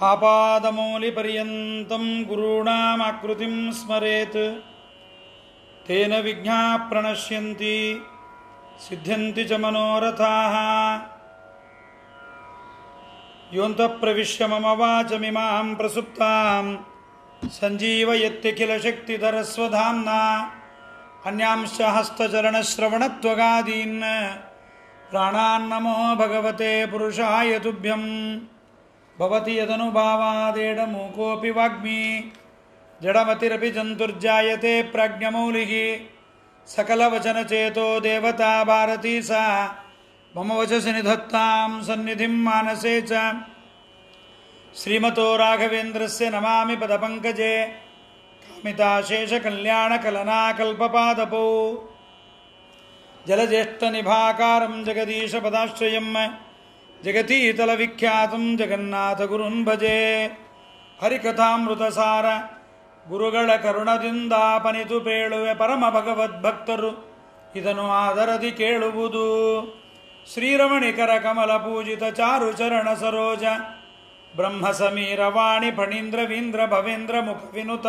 आपादमौलिपर्यन्तं गुरूणामाकृतिं स्मरेत् तेन विघ्नाः प्रणश्यन्ति सिद्ध्यन्ति च मनोरथाः। योऽन्तः प्रविश्य मम वाचमिमां प्रसुप्तां सञ्जीवयत्यखिलशक्तिधरस्वधाम्ना अन्यांश्च हस्तचरणश्रवणत्वगादीन् प्राणान्नमो भगवते पुरुषाय तुभ्यं। भवति यदनुभावादेडमूकोऽपि वाग्मी जडमतिरपि जन्तुर्जायते प्राज्ञमौलिः सकलवचनचेतो देवता भारती सा मम वचसि निधत्तां सन्निधिं मानसे च। श्रीमतो राघवेन्द्रस्य नमामि पदपङ्कजे कामिताशेषकल्याणकलनाकल्पपादपौ जलज्येष्ठनिभाकारं जगदीशपदाश्रयं जगतीतलविख्यातं जगन्नाथगुरुन् भजे। ಹರಿಕಥಾಮೃತಸಾರ ಗುರುಗಳ ಕರುಣದಿಂದಾಪನಿತು ಪೇಳುವೆ ಪರಮ ಭಗವದ್ಭಕ್ತರು ಇದನ್ನು ಆದರದಿ ಕೇಳುವುದು. ಶ್ರೀರಮಣಿಕರ ಕಮಲ ಪೂಜಿತ ಚಾರು ಚರಣ ಸರೋಜ ಬ್ರಹ್ಮ ಸಮೀರ ವಾಣಿ ಫಣೀಂದ್ರ ಭವೇಂದ್ರ ಮುಖ ವಿನುತ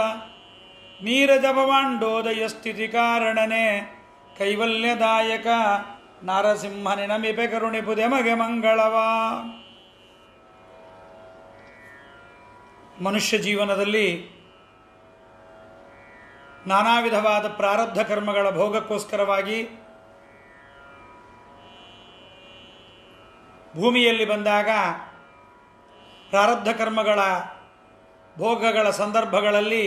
ನೀರಜ ಭವಾಂಡೋದಯ ಸ್ಥಿತಿ ಕಾರಣನೆ ಕೈವಲ್ಯದಾಯಕ ನಾರಸಿಂಹನಿ ನಮಿಪೆ ಕರುಣಿಪುದೆ ಮಗೆ ಮಂಗಳವಾ. ಮನುಷ್ಯ ಜೀವನದಲ್ಲಿ ನಾನಾ ವಿಧವಾದ ಪ್ರಾರಬ್ಧ ಕರ್ಮಗಳ ಭೋಗಕ್ಕೋಸ್ಕರವಾಗಿ ಭೂಮಿಯಲ್ಲಿ ಬಂದಾಗ ಪ್ರಾರಬ್ಧ ಕರ್ಮಗಳ ಭೋಗಗಳ ಸಂದರ್ಭಗಳಲ್ಲಿ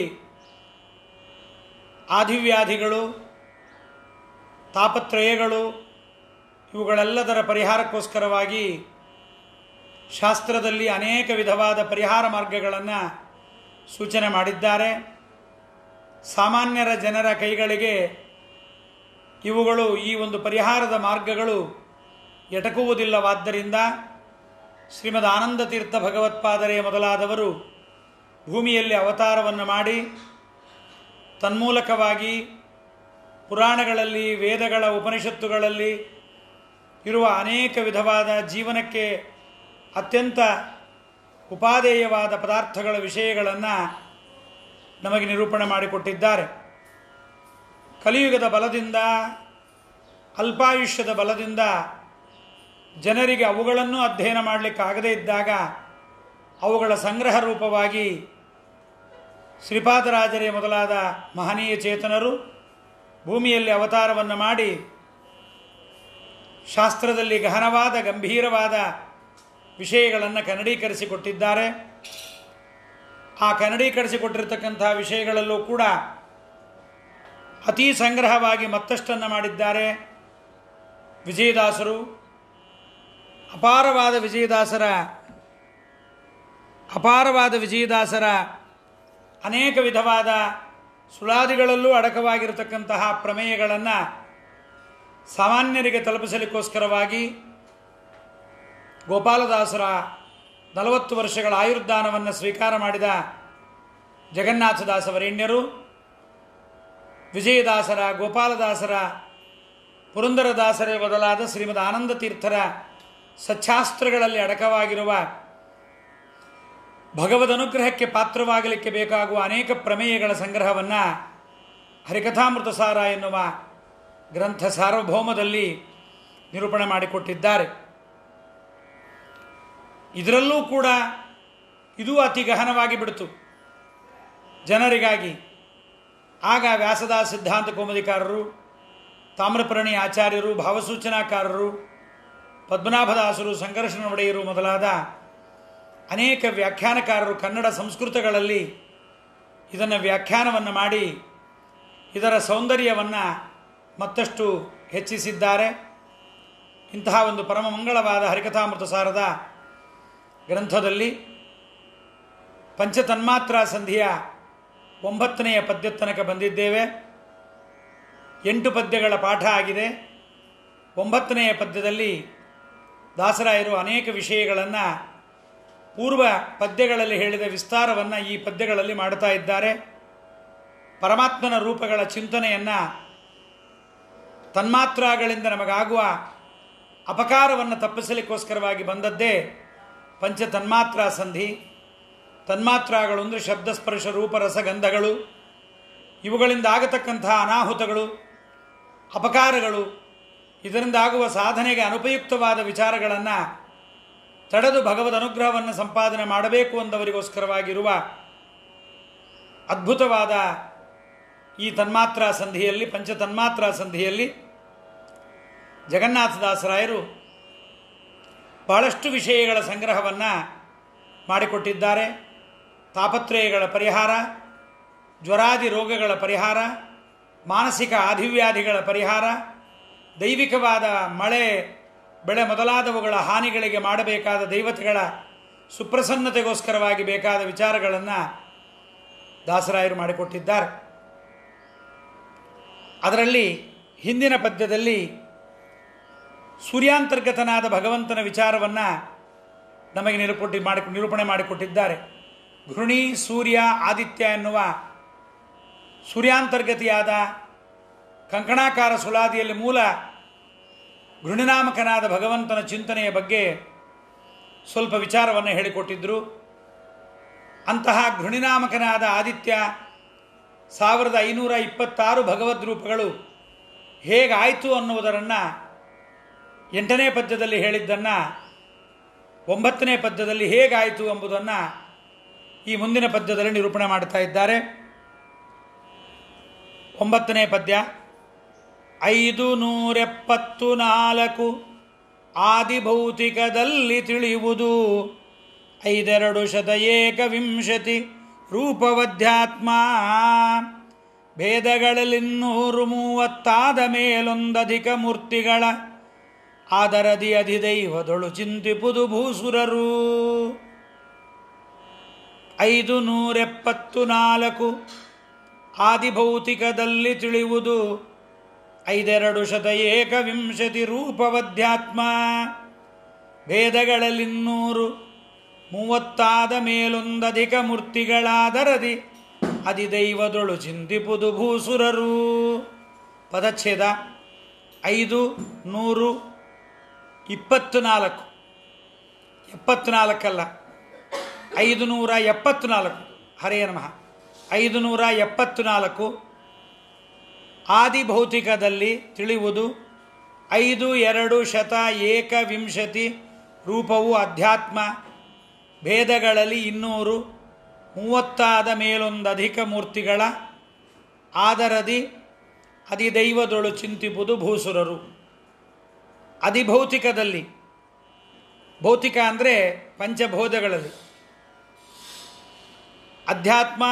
ಆದಿವ್ಯಾಧಿಗಳು, ತಾಪತ್ರಯಗಳು ಇವುಗಳೆಲ್ಲದರ ಪರಿಹಾರಕ್ಕೋಸ್ಕರವಾಗಿ ಶಾಸ್ತ್ರದಲ್ಲಿ ಅನೇಕ ವಿಧವಾದ ಪರಿಹಾರ ಮಾರ್ಗಗಳನ್ನು ಸೂಚನೆ ಮಾಡಿದ್ದಾರೆ. ಸಾಮಾನ್ಯರ ಜನರ ಕೈಗಳಿಗೆ ಇವುಗಳು ಈ ಒಂದು ಪರಿಹಾರದ ಮಾರ್ಗಗಳು ಎಟಕುವುದಿಲ್ಲವಾದ್ದರಿಂದ ಶ್ರೀಮದ್ ಆನಂದ ತೀರ್ಥ ಭಗವತ್ಪಾದರೇ ಮೊದಲಾದವರು ಭೂಮಿಯಲ್ಲಿ ಅವತಾರವನ್ನು ಮಾಡಿ ತನ್ಮೂಲಕವಾಗಿ ಪುರಾಣಗಳಲ್ಲಿ, ವೇದಗಳ ಉಪನಿಷತ್ತುಗಳಲ್ಲಿ ಇರುವ ಅನೇಕ ವಿಧವಾದ ಜೀವನಕ್ಕೆ ಅತ್ಯಂತ ಉಪಾದೇಯವಾದ ಪದಾರ್ಥಗಳ ವಿಷಯಗಳನ್ನು ನಮಗೆ ನಿರೂಪಣೆ ಮಾಡಿಕೊಟ್ಟಿದ್ದಾರೆ. ಕಲಿಯುಗದ ಬಲದಿಂದ, ಅಲ್ಪಾಯುಷ್ಯದ ಬಲದಿಂದ ಜನರಿಗೆ ಅವುಗಳನ್ನು ಅಧ್ಯಯನ ಮಾಡಲಿಕ್ಕಾಗದೇ ಇದ್ದಾಗ ಅವುಗಳ ಸಂಗ್ರಹ ರೂಪವಾಗಿ ಶ್ರೀಪಾದರಾಜರೇ ಮೊದಲಾದ ಮಹನೀಯ ಚೇತನರು ಭೂಮಿಯಲ್ಲಿ ಅವತಾರವನ್ನು ಮಾಡಿ ಶಾಸ್ತ್ರದಲ್ಲಿ ಗಹನವಾದ ಗಂಭೀರವಾದ ವಿಷಯಗಳನ್ನು ಕನ್ನಡೀಕರಿಸಿಕೊಟ್ಟಿದ್ದಾರೆ. ಆ ಕನ್ನಡೀಕರಿಸಿಕೊಟ್ಟಿರತಕ್ಕಂತಹ ವಿಷಯಗಳಲ್ಲೂ ಕೂಡ ಅತೀ ಸಂಗ್ರಹವಾಗಿ ಮತ್ತಷ್ಟನ್ನು ಮಾಡಿದ್ದಾರೆ ವಿಜಯದಾಸರು. ಅಪಾರವಾದ ವಿಜಯದಾಸರ ಅನೇಕ ವಿಧವಾದ ಸುಳಾದಿಗಳಲ್ಲೂ ಅಡಕವಾಗಿರತಕ್ಕಂತಹ ಪ್ರಮೇಯಗಳನ್ನು ಸಾಮಾನ್ಯರಿಗೆ ತಲುಪಿಸಲಿಕ್ಕೋಸ್ಕರವಾಗಿ ಗೋಪಾಲದಾಸರ 40 ವರ್ಷಗಳ ಆಯುರ್ದಾನವನ್ನು ಸ್ವೀಕಾರ ಮಾಡಿದ ಜಗನ್ನಾಥದಾಸವರೇಣ್ಯರು ವಿಜಯದಾಸರ, ಗೋಪಾಲದಾಸರ, ಪುರಂದರದಾಸರೇ ಮೊದಲಾದ ಶ್ರೀಮದ್ ಆನಂದ ತೀರ್ಥರ ಸಚ್ಛಾಸ್ತ್ರಗಳಲ್ಲಿ ಅಡಕವಾಗಿರುವ ಭಗವದ್ ಅನುಗ್ರಹಕ್ಕೆ ಪಾತ್ರವಾಗಲಿಕ್ಕೆ ಬೇಕಾಗುವ ಅನೇಕ ಪ್ರಮೇಯಗಳ ಸಂಗ್ರಹವನ್ನು ಹರಿಕಥಾಮೃತಸಾರ ಎನ್ನುವ ಗ್ರಂಥ ಸಾರ್ವಭೌಮದಲ್ಲಿ ನಿರೂಪಣೆ ಮಾಡಿಕೊಟ್ಟಿದ್ದಾರೆ. ಇದರಲ್ಲೂ ಕೂಡ ಇದು ಅತಿ ಗಹನವಾಗಿ ಬಿಡ್ತು ಜನರಿಗಾಗಿ. ಆಗ ವ್ಯಾಸದಾಸ ಸಿದ್ಧಾಂತ ಕೌಮುದಿಕಾರರು, ತಾಮ್ರಪರ್ಣಿ ಆಚಾರ್ಯರು, ಭಾವಸೂಚನಾಕಾರರು, ಪದ್ಮನಾಭದಾಸರು, ಸಂಕರ್ಷಣ ಒಡೆಯರು ಮೊದಲಾದ ಅನೇಕ ವ್ಯಾಖ್ಯಾನಕಾರರು ಕನ್ನಡ ಸಂಸ್ಕೃತಗಳಲ್ಲಿ ಇದನ್ನು ವ್ಯಾಖ್ಯಾನವನ್ನು ಮಾಡಿ ಇದರ ಸೌಂದರ್ಯವನ್ನು ಮತ್ತಷ್ಟು ಹೆಚ್ಚಿಸಿದ್ದಾರೆ. ಇಂತಹ ಒಂದು ಪರಮ ಮಂಗಳವಾದ ಹರಿಕಥಾಮೃತಸಾರದ ಗ್ರಂಥದಲ್ಲಿ ಪಂಚತನ್ಮಾತ್ರಾ ಸಂಧಿಯ 9ನೆಯ ಪದ್ಯ ತನಕ ಬಂದಿದ್ದೇವೆ. 8 ಪದ್ಯಗಳ ಪಾಠ ಆಗಿದೆ. 9ನೆಯ ಪದ್ಯದಲ್ಲಿ ದಾಸರಾಯರು ಅನೇಕ ವಿಷಯಗಳನ್ನು ಪೂರ್ವ ಪದ್ಯಗಳಲ್ಲಿ ಹೇಳಿದ ವಿಸ್ತಾರವನ್ನು ಈ ಪದ್ಯಗಳಲ್ಲಿ ಮಾಡ್ತಾ ಇದ್ದಾರೆ. ಪರಮಾತ್ಮನ ರೂಪಗಳ ಚಿಂತನೆಯನ್ನು ತನ್ಮಾತ್ರಾಗಳಿಂದ ನಮಗಾಗುವ ಅಪಕಾರವನ್ನು ತಪ್ಪಿಸಲಿಕ್ಕೋಸ್ಕರವಾಗಿ ಬಂದದ್ದೇ ಪಂಚತನ್ಮಾತ್ರಾ ಸಂಧಿ. ತನ್ಮಾತ್ರಗಳು ಅಂದರೆ ಶಬ್ದ, ಸ್ಪರ್ಶ, ರೂಪ, ರಸಗಂಧಗಳು, ಇವುಗಳಿಂದ ಆಗತಕ್ಕಂತಹ ಅನಾಹುತಗಳು, ಅಪಕಾರಗಳು, ಇದರಿಂದ ಆಗುವ ಸಾಧನೆಗೆ ಅನುಪಯುಕ್ತವಾದ ವಿಚಾರಗಳನ್ನು ತಡೆದು ಭಗವದ್ ಅನುಗ್ರಹವನ್ನು ಸಂಪಾದನೆ ಮಾಡಬೇಕು ಎಂದವರಿಗೋಸ್ಕರವಾಗಿರುವ ಅದ್ಭುತವಾದ ಈ ತನ್ಮಾತ್ರಾ ಸಂಧಿಯಲ್ಲಿ, ಪಂಚತನ್ಮಾತ್ರಾ ಸಂಧಿಯಲ್ಲಿ ಜಗನ್ನಾಥದಾಸರಾಯರು ಬಹಳಷ್ಟು ವಿಷಯಗಳ ಸಂಗ್ರಹವನ್ನು ಮಾಡಿಕೊಟ್ಟಿದ್ದಾರೆ. ತಾಪತ್ರಯಗಳ ಪರಿಹಾರ, ಜ್ವರಾದಿ ರೋಗಗಳ ಪರಿಹಾರ, ಮಾನಸಿಕ ಆಧಿವ್ಯಾಧಿಗಳ ಪರಿಹಾರ, ದೈವಿಕವಾದ ಮಳೆ ಬೆಳೆ ಮೊದಲಾದವುಗಳ ಹಾನಿಗಳಿಗೆ ಮಾಡಬೇಕಾದ ದೈವತೆಗಳ ಸುಪ್ರಸನ್ನತೆಗೋಸ್ಕರವಾಗಿ ಬೇಕಾದ ವಿಚಾರಗಳನ್ನು ದಾಸರಾಯರು ಮಾಡಿಕೊಟ್ಟಿದ್ದಾರೆ. ಅದರಲ್ಲಿ ಹಿಂದಿನ ಪದ್ಯದಲ್ಲಿ ಸೂರ್ಯಾಂತರ್ಗತನಾದ ಭಗವಂತನ ವಿಚಾರವನ್ನು ನಮಗೆ ನಿರೂಪಣೆ ಮಾಡಿಕೊಟ್ಟಿದ್ದಾರೆ. ಗೃಣಿ, ಸೂರ್ಯ, ಆದಿತ್ಯ ಎನ್ನುವ ಸೂರ್ಯಾಂತರ್ಗತಿಯಾದ ಕಂಕಣಾಕಾರ ಸುಳಾದಿಯಲ್ಲಿ ಮೂಲ ಗೃಣಿನಾಮಕನಾದ ಭಗವಂತನ ಚಿಂತನೆಯ ಬಗ್ಗೆ ಸ್ವಲ್ಪ ವಿಚಾರವನ್ನು ಹೇಳಿಕೊಟ್ಟಿದ್ದರು. ಅಂತಹ ಗೃಣಿನಾಮಕನಾದ ಆದಿತ್ಯ 1526 ಭಗವದ್ ರೂಪಗಳು ಹೇಗಾಯಿತು ಅನ್ನುವುದನ್ನು 8ನೇ ಪದ್ಯದಲ್ಲಿ ಹೇಳಿದ್ದನ್ನು 9ನೇ ಪದ್ಯದಲ್ಲಿ ಹೇಗಾಯಿತು ಎಂಬುದನ್ನು ಈ ಮುಂದಿನ ಪದ್ಯದಲ್ಲಿ ನಿರೂಪಣೆ ಮಾಡ್ತಾ ಇದ್ದಾರೆ. 9ನೇ ಪದ್ಯ. 574 ಆದಿಭೌತಿಕದಲ್ಲಿ ತಿಳಿಯುವುದು 521 ರೂಪವಧ್ಯಾತ್ಮ ಭೇದಗಳಲ್ಲಿ 230 ಮೇಲೊಂದಧಿಕ ಮೂರ್ತಿಗಳ ಆದರದಿ ಅಧಿದೈವದೊಳು ಚಿಂತಿಪುದು ಭೂಸುರರು. 574 ಆದಿಭೌತಿಕದಲ್ಲಿ ತಿಳಿಯುವುದು 521 ರೂಪವಧ್ಯಾತ್ಮ ಭೇದಗಳಲ್ಲಿ 230 ಮೇಲೊಂದಧಿಕ ಮೂರ್ತಿಗಳಾದರದಿ ಅಧಿದೈವದೊಳು ಚಿಂತಿಪುದು ಭೂಸುರರು. ಪದಚ್ಛೇದ. 524 74 ಅಲ್ಲ, 574. ಹರೇ ನಮಃ. 574 ಆದಿಭೌತಿಕದಲ್ಲಿ ತಿಳಿಯುವುದು 521 ರೂಪವು ಅಧ್ಯಾತ್ಮ ಭೇದಗಳಲ್ಲಿ 230 ಮೇಲೊಂದಧಿಕ ಮೂರ್ತಿಗಳ ಆದರದಿ ಅಧಿದೈವದೊಳು ಚಿಂತಿಪುದು ಭೂಸುರರು. ಅಧಿಭೌತಿಕದಲ್ಲಿ, ಭೌತಿಕ ಅಂದರೆ ಪಂಚಭೂತಗಳಲ್ಲಿ, ಅಧ್ಯಾತ್ಮ,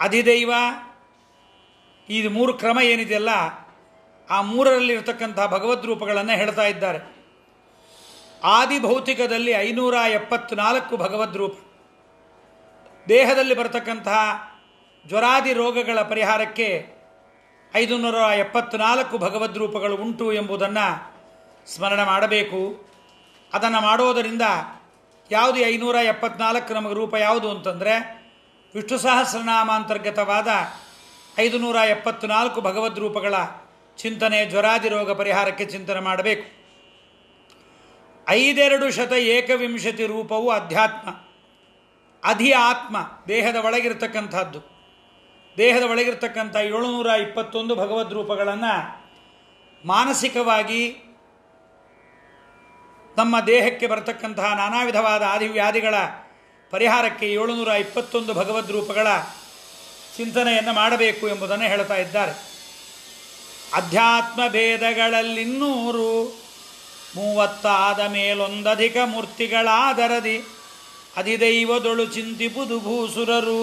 ಅಧಿದೈವ, ಈ 3 ಕ್ರಮ ಏನಿದೆಯಲ್ಲ, ಆ 3ರಲ್ಲಿರ್ತಕ್ಕಂಥ ಭಗವದ್ ರೂಪಗಳನ್ನು ಹೇಳ್ತಾ ಇದ್ದಾರೆ. ಆದಿಭೌತಿಕದಲ್ಲಿ 574 ಭಗವದ್ ರೂಪ. ದೇಹದಲ್ಲಿ ಬರತಕ್ಕಂತಹ ಜ್ವರಾದಿ ರೋಗಗಳ ಪರಿಹಾರಕ್ಕೆ 574 ಭಗವದ್ ರೂಪಗಳು ಉಂಟು ಎಂಬುದನ್ನು ಸ್ಮರಣೆ ಮಾಡಬೇಕು. ಅದನ್ನು ಮಾಡೋದರಿಂದ ಯಾವುದು 574 ನಮಗೆ ರೂಪ ಯಾವುದು ಅಂತಂದರೆ ವಿಷ್ಣು ಸಹಸ್ರನಾಮಾಂತರ್ಗತವಾದ 574 ಭಗವದ್ ರೂಪಗಳ ಚಿಂತನೆ, ಜ್ವರಾದಿ ರೋಗ ಪರಿಹಾರಕ್ಕೆ ಚಿಂತನೆ ಮಾಡಬೇಕು. 521 ರೂಪವು ಅಧ್ಯಾತ್ಮ, ಅಧಿ ಆತ್ಮ, ದೇಹದ ಒಳಗಿರ್ತಕ್ಕಂಥದ್ದು. ದೇಹದ ಒಳಗಿರ್ತಕ್ಕಂಥ 721 ಭಗವದ್ ರೂಪಗಳನ್ನು ಮಾನಸಿಕವಾಗಿ ನಮ್ಮ ದೇಹಕ್ಕೆ ಬರತಕ್ಕಂತಹ ನಾನಾ ವಿಧವಾದ ಆದಿವ್ಯಾಧಿಗಳ ಪರಿಹಾರಕ್ಕೆ 721 ಭಗವದ್ ರೂಪಗಳ ಚಿಂತನೆಯನ್ನು ಮಾಡಬೇಕು ಎಂಬುದನ್ನು ಹೇಳ್ತಾ ಇದ್ದಾರೆ. ಅಧ್ಯಾತ್ಮ ಭೇದಗಳಲ್ಲಿ 230 ಮೇಲೊಂದಧಿಕ ಮೂರ್ತಿಗಳಾದರದಿ ಅಧಿದೈವದೊಳು ಚಿಂತಿಪುದು ಭೂಸುರರು.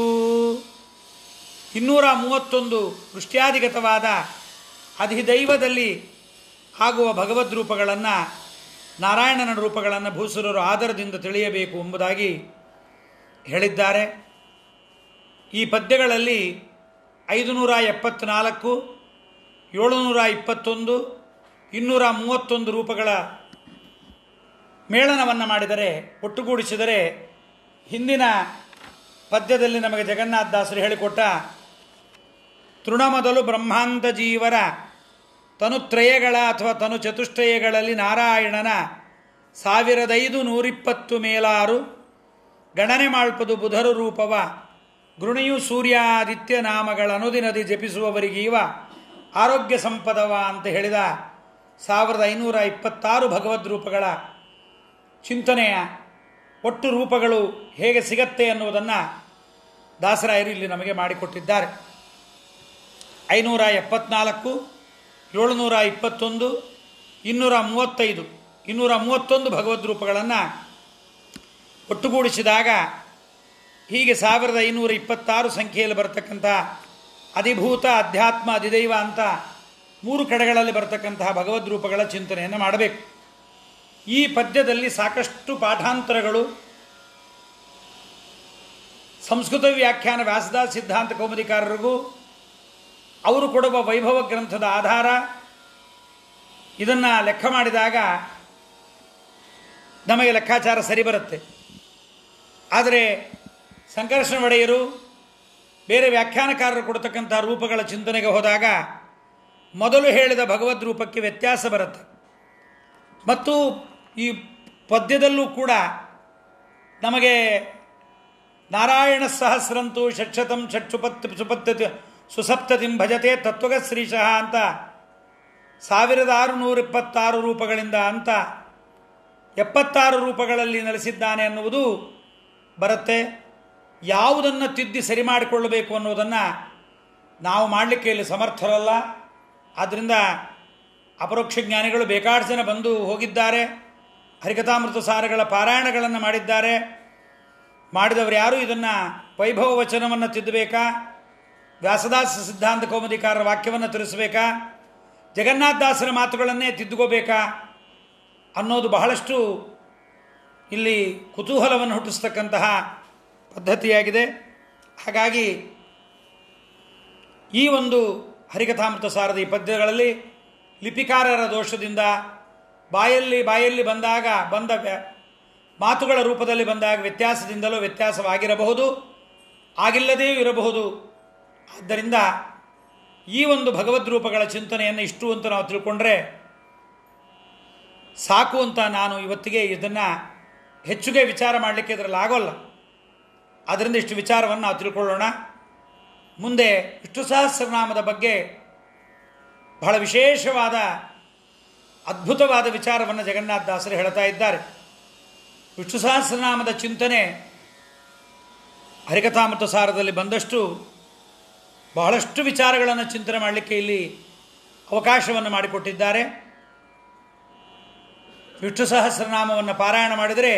231 ವೃಷ್ಟ್ಯಾದಿಗತವಾದ ಅಧಿದೈವದಲ್ಲಿ ಆಗುವ ಭಗವದ್ ರೂಪಗಳನ್ನು, ನಾರಾಯಣನ ರೂಪಗಳನ್ನು ಭೂಸುರರು ಆದರದಿಂದ ತಿಳಿಯಬೇಕು ಎಂಬುದಾಗಿ ಹೇಳಿದ್ದಾರೆ. ಈ ಪದ್ಯಗಳಲ್ಲಿ 574, 721, 231 ರೂಪಗಳ ಮೇಳನವನ್ನು ಮಾಡಿದರೆ, ಒಟ್ಟುಗೂಡಿಸಿದರೆ ಹಿಂದಿನ ಪದ್ಯದಲ್ಲಿ ನಮಗೆ ಜಗನ್ನಾಥದಾಸರು ಹೇಳಿಕೊಟ್ಟ ತೃಣಮೊದಲು ಬ್ರಹ್ಮಾಂತ ಜೀವರ ತನುತ್ರಯಗಳ ಅಥವಾ ತನು ಚತುಷ್ಟಯಗಳಲ್ಲಿ ನಾರಾಯಣನ 1520 ಮೇಲಾರು ಗಣನೆ ಮಾಳ್ಪದು ಬುಧರು ರೂಪವ ಗೃಣಿಯು ಸೂರ್ಯಾದಿತ್ಯ ನಾಮಗಳ ಅನುದಿನದಿ ಜಪಿಸುವವರಿಗೀವ ಆರೋಗ್ಯ ಸಂಪದವ ಅಂತ ಹೇಳಿದ 1526 ಭಗವದ್ ರೂಪಗಳ ಚಿಂತನೆಯ ಒಟ್ಟು ರೂಪಗಳು ಹೇಗೆ ಸಿಗತ್ತೆ ಅನ್ನುವುದನ್ನು ದಾಸರಾಯರು ಇಲ್ಲಿ ನಮಗೆ ಮಾಡಿಕೊಟ್ಟಿದ್ದಾರೆ. 574, 721, 235, 231 ಭಗವದ್ ರೂಪಗಳನ್ನು ಒಟ್ಟುಗೂಡಿಸಿದಾಗ ಹೀಗೆ 1526 ಸಂಖ್ಯೆಯಲ್ಲಿ ಬರತಕ್ಕಂಥ ಅಧಿಭೂತ, ಅಧ್ಯಾತ್ಮ, ಅಧಿದೈವ ಅಂತ 3 ಕಡೆಗಳಲ್ಲಿ ಬರತಕ್ಕಂತಹ ಭಗವದ್ ರೂಪಗಳ ಚಿಂತನೆಯನ್ನು ಮಾಡಬೇಕು. ಈ ಪದ್ಯದಲ್ಲಿ ಸಾಕಷ್ಟು ಪಾಠಾಂತರಗಳು, ಸಂಸ್ಕೃತ ವ್ಯಾಖ್ಯಾನ ವ್ಯಾಸದಾಸ ಸಿದ್ಧಾಂತ ಕೌಮುದಿಕಾರರಿಗೂ ಅವರು ಕೊಡುವ ವೈಭವ ಗ್ರಂಥದ ಆಧಾರ, ಇದನ್ನು ಲೆಕ್ಕ ಮಾಡಿದಾಗ ನಮಗೆ ಲೆಕ್ಕಾಚಾರ ಸರಿ ಬರುತ್ತೆ. ಆದರೆ ಸಂಕರ್ಷಣ ಒಡೆಯರು ಬೇರೆ ವ್ಯಾಖ್ಯಾನಕಾರರು ಕೊಡ್ತಕ್ಕಂಥ ರೂಪಗಳ ಚಿಂತನೆಗೆ ಹೋದಾಗ ಮೊದಲು ಹೇಳಿದ ಭಗವದ್ ರೂಪಕ್ಕೆ ವ್ಯತ್ಯಾಸ ಬರುತ್ತೆ. ಮತ್ತು ಈ ಪದ್ಯದಲ್ಲೂ ಕೂಡ ನಮಗೆ ನಾರಾಯಣ ಸಹಸ್ರಂತು ಷಟ್ಶತಂ ಸುಸಪ್ತತಿಂ ಭಜತೆ ತತ್ವಗ ಶ್ರೀಶಃ ಅಂತ 1626 ರೂಪಗಳಿಂದ ಅಂತ 76 ರೂಪಗಳಲ್ಲಿ ನೆಲೆಸಿದ್ದಾನೆ ಅನ್ನುವುದು ಬರುತ್ತೆ. ಯಾವುದನ್ನು ತಿದ್ದಿ ಸರಿ ಮಾಡಿಕೊಳ್ಳಬೇಕು ಅನ್ನೋದನ್ನು ನಾವು ಮಾಡಲಿಕ್ಕೆ ಇಲ್ಲಿ ಸಮರ್ಥರಲ್ಲ. ಆದ್ದರಿಂದ ಅಪರೋಕ್ಷ ಜ್ಞಾನಿಗಳು ಬೇಕಾಷ್ಟು ಜನ ಬಂದು ಹೋಗಿದ್ದಾರೆ, ಹರಿಕಥಾಮೃತ ಸಾರಗಳ ಪಾರಾಯಣಗಳನ್ನು ಮಾಡಿದ್ದಾರೆ. ಮಾಡಿದವರು ಯಾರೂ ಇದನ್ನು ವೈಭವ ವಚನವನ್ನು ತಿದ್ದಬೇಕಾ, ವ್ಯಾಸದಾಸ ಸಿದ್ಧಾಂತ ಕೌಮುದಿಕಾರರ ವಾಕ್ಯವನ್ನು ತಿಳಿಸಬೇಕಾ, ಜಗನ್ನಾಥದಾಸರ ಮಾತುಗಳನ್ನೇ ತಿದ್ದುಕೋಬೇಕಾ ಅನ್ನೋದು ಬಹಳಷ್ಟು ಇಲ್ಲಿ ಕುತೂಹಲವನ್ನು ಹುಟ್ಟಿಸ್ತಕ್ಕಂತಹ ಪದ್ಧತಿಯಾಗಿದೆ. ಹಾಗಾಗಿ ಈ ಒಂದು ಹರಿಕಥಾಮೃತ ಸಾರದ ಈ ಪದ್ಯಗಳಲ್ಲಿ ಲಿಪಿಕಾರರ ದೋಷದಿಂದ ಬಾಯಲ್ಲಿ ಬಂದಾಗ ಬಂದ ಮಾತುಗಳ ರೂಪದಲ್ಲಿ ಬಂದಾಗ ವ್ಯತ್ಯಾಸದಿಂದಲೂ ವ್ಯತ್ಯಾಸವಾಗಿರಬಹುದು, ಆಗಿಲ್ಲದೆಯೂ ಇರಬಹುದು. ಆದ್ದರಿಂದ ಈ ಒಂದು ಭಗವದ್ ರೂಪಗಳ ಚಿಂತನೆಯನ್ನು ಇಷ್ಟು ಅಂತ ನಾವು ತಿಳ್ಕೊಂಡ್ರೆ ಸಾಕು ಅಂತ ನಾನು ಇವತ್ತಿಗೆ ಇದನ್ನು ಹೆಚ್ಚುಗೆ ವಿಚಾರ ಮಾಡಲಿಕ್ಕೆ ಇದರಲ್ಲಿ ಆಗೋಲ್ಲ. ಆದ್ದರಿಂದ ಇಷ್ಟು ವಿಚಾರವನ್ನು ನಾವು ತಿಳ್ಕೊಳ್ಳೋಣ. ಮುಂದೆ ವಿಷ್ಣು ಸಹಸ್ರನಾಮದ ಬಗ್ಗೆ ಬಹಳ ವಿಶೇಷವಾದ ಅದ್ಭುತವಾದ ವಿಚಾರವನ್ನು ಜಗನ್ನಾಥದಾಸರು ಹೇಳ್ತಾ ಇದ್ದಾರೆ. ವಿಷ್ಣು ಸಹಸ್ರನಾಮದ ಚಿಂತನೆ ಹರಿಕಥಾಮೃತ ಸಾರದಲ್ಲಿ ಬಂದಷ್ಟು ಬಹಳಷ್ಟು ವಿಚಾರಗಳನ್ನು ಚಿಂತನೆ ಮಾಡಲಿಕ್ಕೆ ಇಲ್ಲಿ ಅವಕಾಶವನ್ನು ಮಾಡಿಕೊಟ್ಟಿದ್ದಾರೆ. ವಿಷ್ಣು ಸಹಸ್ರನಾಮವನ್ನು ಪಾರಾಯಣ ಮಾಡಿದರೆ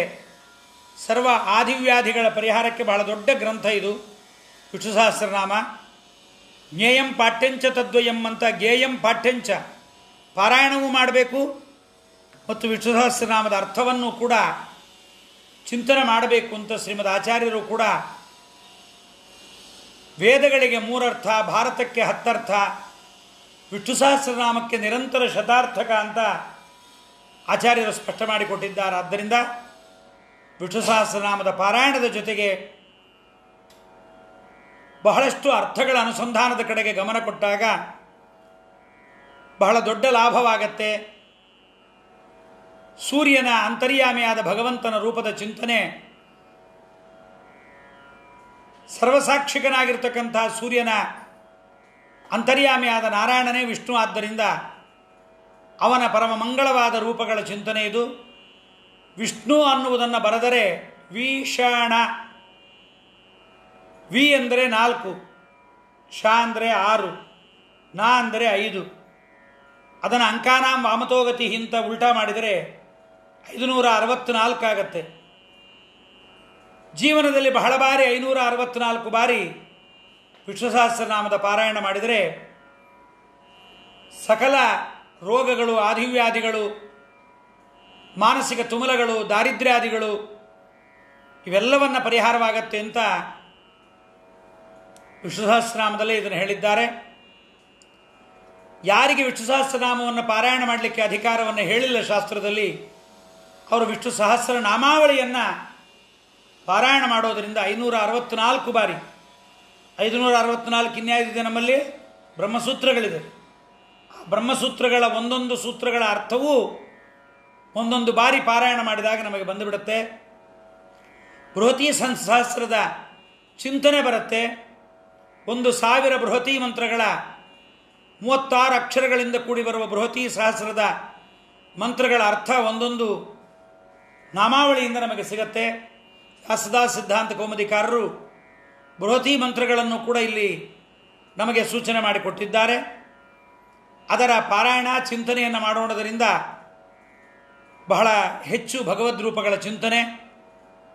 ಸರ್ವ ಆದಿವ್ಯಾಧಿಗಳ ಪರಿಹಾರಕ್ಕೆ ಬಹಳ ದೊಡ್ಡ ಗ್ರಂಥ ಇದು ವಿಷ್ಣು ಸಹಸ್ರನಾಮ. ಜ್ಞೇಯಂ ಪಾಠ್ಯಂಚ ತದ್ವಯಂ ಅಂತ ಜ್ಞೇಯಂ ಪಾಠ್ಯಂಚ ಪಾರಾಯಣವೂ ಮಾಡಬೇಕು ಮತ್ತು ವಿಷ್ಣು ಸಹಸ್ರನಾಮದ ಅರ್ಥವನ್ನು ಕೂಡ ಚಿಂತನೆ ಮಾಡಬೇಕು ಅಂತ ಶ್ರೀಮದ್ ಆಚಾರ್ಯರು ಕೂಡ ವೇದಗಳಿಗೆ 3 ಅರ್ಥ, ಭಾರತಕ್ಕೆ 10 ಅರ್ಥ, ವಿಷ್ಣು ಸಹಸ್ರನಾಮಕ್ಕೆ ನಿರಂತರ ಶತಾರ್ಥಕ ಅಂತ ಆಚಾರ್ಯರು ಸ್ಪಷ್ಟ ಮಾಡಿಕೊಟ್ಟಿದ್ದಾರೆ. ಆದ್ದರಿಂದ ವಿಷ್ಣು ಸಹಸ್ರನಾಮದ ಪಾರಾಯಣದ ಜೊತೆಗೆ ಬಹಳಷ್ಟು ಅರ್ಥಗಳ ಅನುಸಂಧಾನದ ಕಡೆಗೆ ಗಮನ ಕೊಟ್ಟಾಗ ಬಹಳ ದೊಡ್ಡ ಲಾಭವಾಗತ್ತೆ. ಸೂರ್ಯನ ಅಂತರ್ಯಾಮಿಯಾದ ಭಗವಂತನ ರೂಪದ ಚಿಂತನೆ, ಸರ್ವಸಾಕ್ಷಿಕನಾಗಿರ್ತಕ್ಕಂಥ ಸೂರ್ಯನ ಅಂತರ್ಯಾಮಿಯಾದ ನಾರಾಯಣನೇ ವಿಷ್ಣು. ಆದ್ದರಿಂದ ಅವನ ಪರಮ ಮಂಗಳವಾದ ರೂಪಗಳ ಚಿಂತನೆ ಇದು. ವಿಷ್ಣು ಅನ್ನುವುದನ್ನು ಬರೆದರೆ ವಿಷಾಣ, ವಿ ಅಂದರೆ 4, ಶ ಅಂದರೆ 6, ನ ಅಂದರೆ 5. ಅದನ್ನು ಅಂಕಾನಾಂ ವಾಮತೋಗತಿ ಹಿಂತ ಉಲ್ಟಾ ಮಾಡಿದರೆ 564 ಆಗತ್ತೆ. ಜೀವನದಲ್ಲಿ ಬಹಳ ಬಾರಿ 564 ಬಾರಿ ವಿಷ್ಣು ಸಹಸ್ರನಾಮದ ಪಾರಾಯಣ ಮಾಡಿದರೆ ಸಕಲ ರೋಗಗಳು, ಆದಿವ್ಯಾಧಿಗಳು, ಮಾನಸಿಕ ತುಮಲಗಳು, ದಾರಿದ್ರ್ಯಾದಿಗಳು ಇವೆಲ್ಲವನ್ನು ಪರಿಹಾರವಾಗತ್ತೆ ಅಂತ ವಿಷ್ಣು ಸಹಸ್ರನಾಮದಲ್ಲೇ ಇದನ್ನು ಹೇಳಿದ್ದಾರೆ. ಯಾರಿಗೆ ವಿಷ್ಣು ಸಹಸ್ರನಾಮವನ್ನು ಪಾರಾಯಣ ಮಾಡಲಿಕ್ಕೆ ಅಧಿಕಾರವನ್ನು ಹೇಳಿಲ್ಲ ಶಾಸ್ತ್ರದಲ್ಲಿ, ಅವರು ವಿಷ್ಣು ಸಹಸ್ರ ನಾಮಾವಳಿಯನ್ನು ಪಾರಾಯಣ ಮಾಡೋದರಿಂದ 564 ಬಾರಿ, 564 ಇನ್ಯಾವುದಿದೆ ನಮ್ಮಲ್ಲಿ? ಬ್ರಹ್ಮಸೂತ್ರಗಳಿದೆ. ಬ್ರಹ್ಮಸೂತ್ರಗಳ ಒಂದೊಂದು ಸೂತ್ರಗಳ ಅರ್ಥವೂ ಒಂದೊಂದು ಬಾರಿ ಪಾರಾಯಣ ಮಾಡಿದಾಗ ನಮಗೆ ಬಂದುಬಿಡುತ್ತೆ. ಬೃಹತಿ ಸಹಸ್ರದ ಚಿಂತನೆ ಬರುತ್ತೆ. 1,000 ಬೃಹತಿ ಮಂತ್ರಗಳ 36 ಅಕ್ಷರಗಳಿಂದ ಕೂಡಿ ಬರುವ ಬೃಹತಿ ಸಹಸ್ರದ ಮಂತ್ರಗಳ ಅರ್ಥ ಒಂದೊಂದು ನಾಮಾವಳಿಯಿಂದ ನಮಗೆ ಸಿಗತ್ತೆ. ಸದಾ ಸಿದ್ಧಾಂತ ಕೌಮುದಿಕಾರರು ಬೃಹತಿ ಮಂತ್ರಗಳನ್ನು ಕೂಡ ಇಲ್ಲಿ ನಮಗೆ ಸೂಚನೆ ಮಾಡಿಕೊಟ್ಟಿದ್ದಾರೆ. ಅದರ ಪಾರಾಯಣ ಚಿಂತನೆಯನ್ನು ಮಾಡೋಣದರಿಂದ ಬಹಳ ಹೆಚ್ಚು ಭಗವದ್ ರೂಪಗಳ ಚಿಂತನೆ,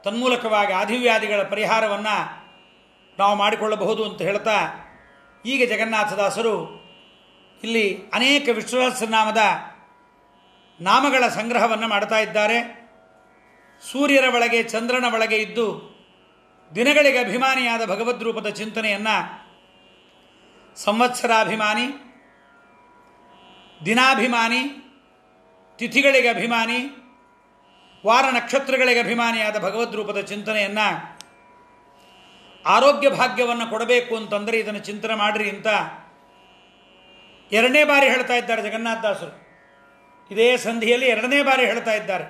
ತನ್ಮೂಲಕವಾಗಿ ಆದಿವ್ಯಾಧಿಗಳ ಪರಿಹಾರವನ್ನು ನಾವು ಮಾಡಿಕೊಳ್ಳಬಹುದು ಅಂತ ಹೇಳ್ತಾ, ಈಗ ಜಗನ್ನಾಥದಾಸರು ಇಲ್ಲಿ ಅನೇಕ ವಿಷ್ಣು ಸಹಸ್ರನಾಮದ ನಾಮಗಳ ಸಂಗ್ರಹವನ್ನು ಮಾಡ್ತಾ ಇದ್ದಾರೆ. ಸೂರ್ಯರ ಒಳಗೆ ಚಂದ್ರನ ಒಳಗೆ ಇದ್ದು ದಿನಗಳಿಗೆ ಅಭಿಮಾನಿಯಾದ ಭಗವದ್ ರೂಪದ ಚಿಂತನೆಯನ್ನು ಸಂವತ್ಸರಾಭಿಮಾನಿ, ದಿನಾಭಿಮಾನಿ, ತಿಥಿಗಳಿಗೆ ಅಭಿಮಾನಿ, ವಾರ ನಕ್ಷತ್ರಗಳಿಗೆ ಅಭಿಮಾನಿಯಾದ ಭಗವದ್ ರೂಪದ ಚಿಂತನೆಯನ್ನು ಆರೋಗ್ಯ ಭಾಗ್ಯವನ್ನು ಕೊಡಬೇಕು ಅಂತಂದರೆ ಇದನ್ನು ಚಿಂತನೆ ಮಾಡಿರಿ ಅಂತ 2ನೇ ಬಾರಿ ಹೇಳ್ತಾ ಇದ್ದಾರೆ ಜಗನ್ನಾಥದಾಸರು. ಇದೇ ಸಂಧಿಯಲ್ಲಿ 2ನೇ ಬಾರಿ ಹೇಳ್ತಾ ಇದ್ದಾರೆ.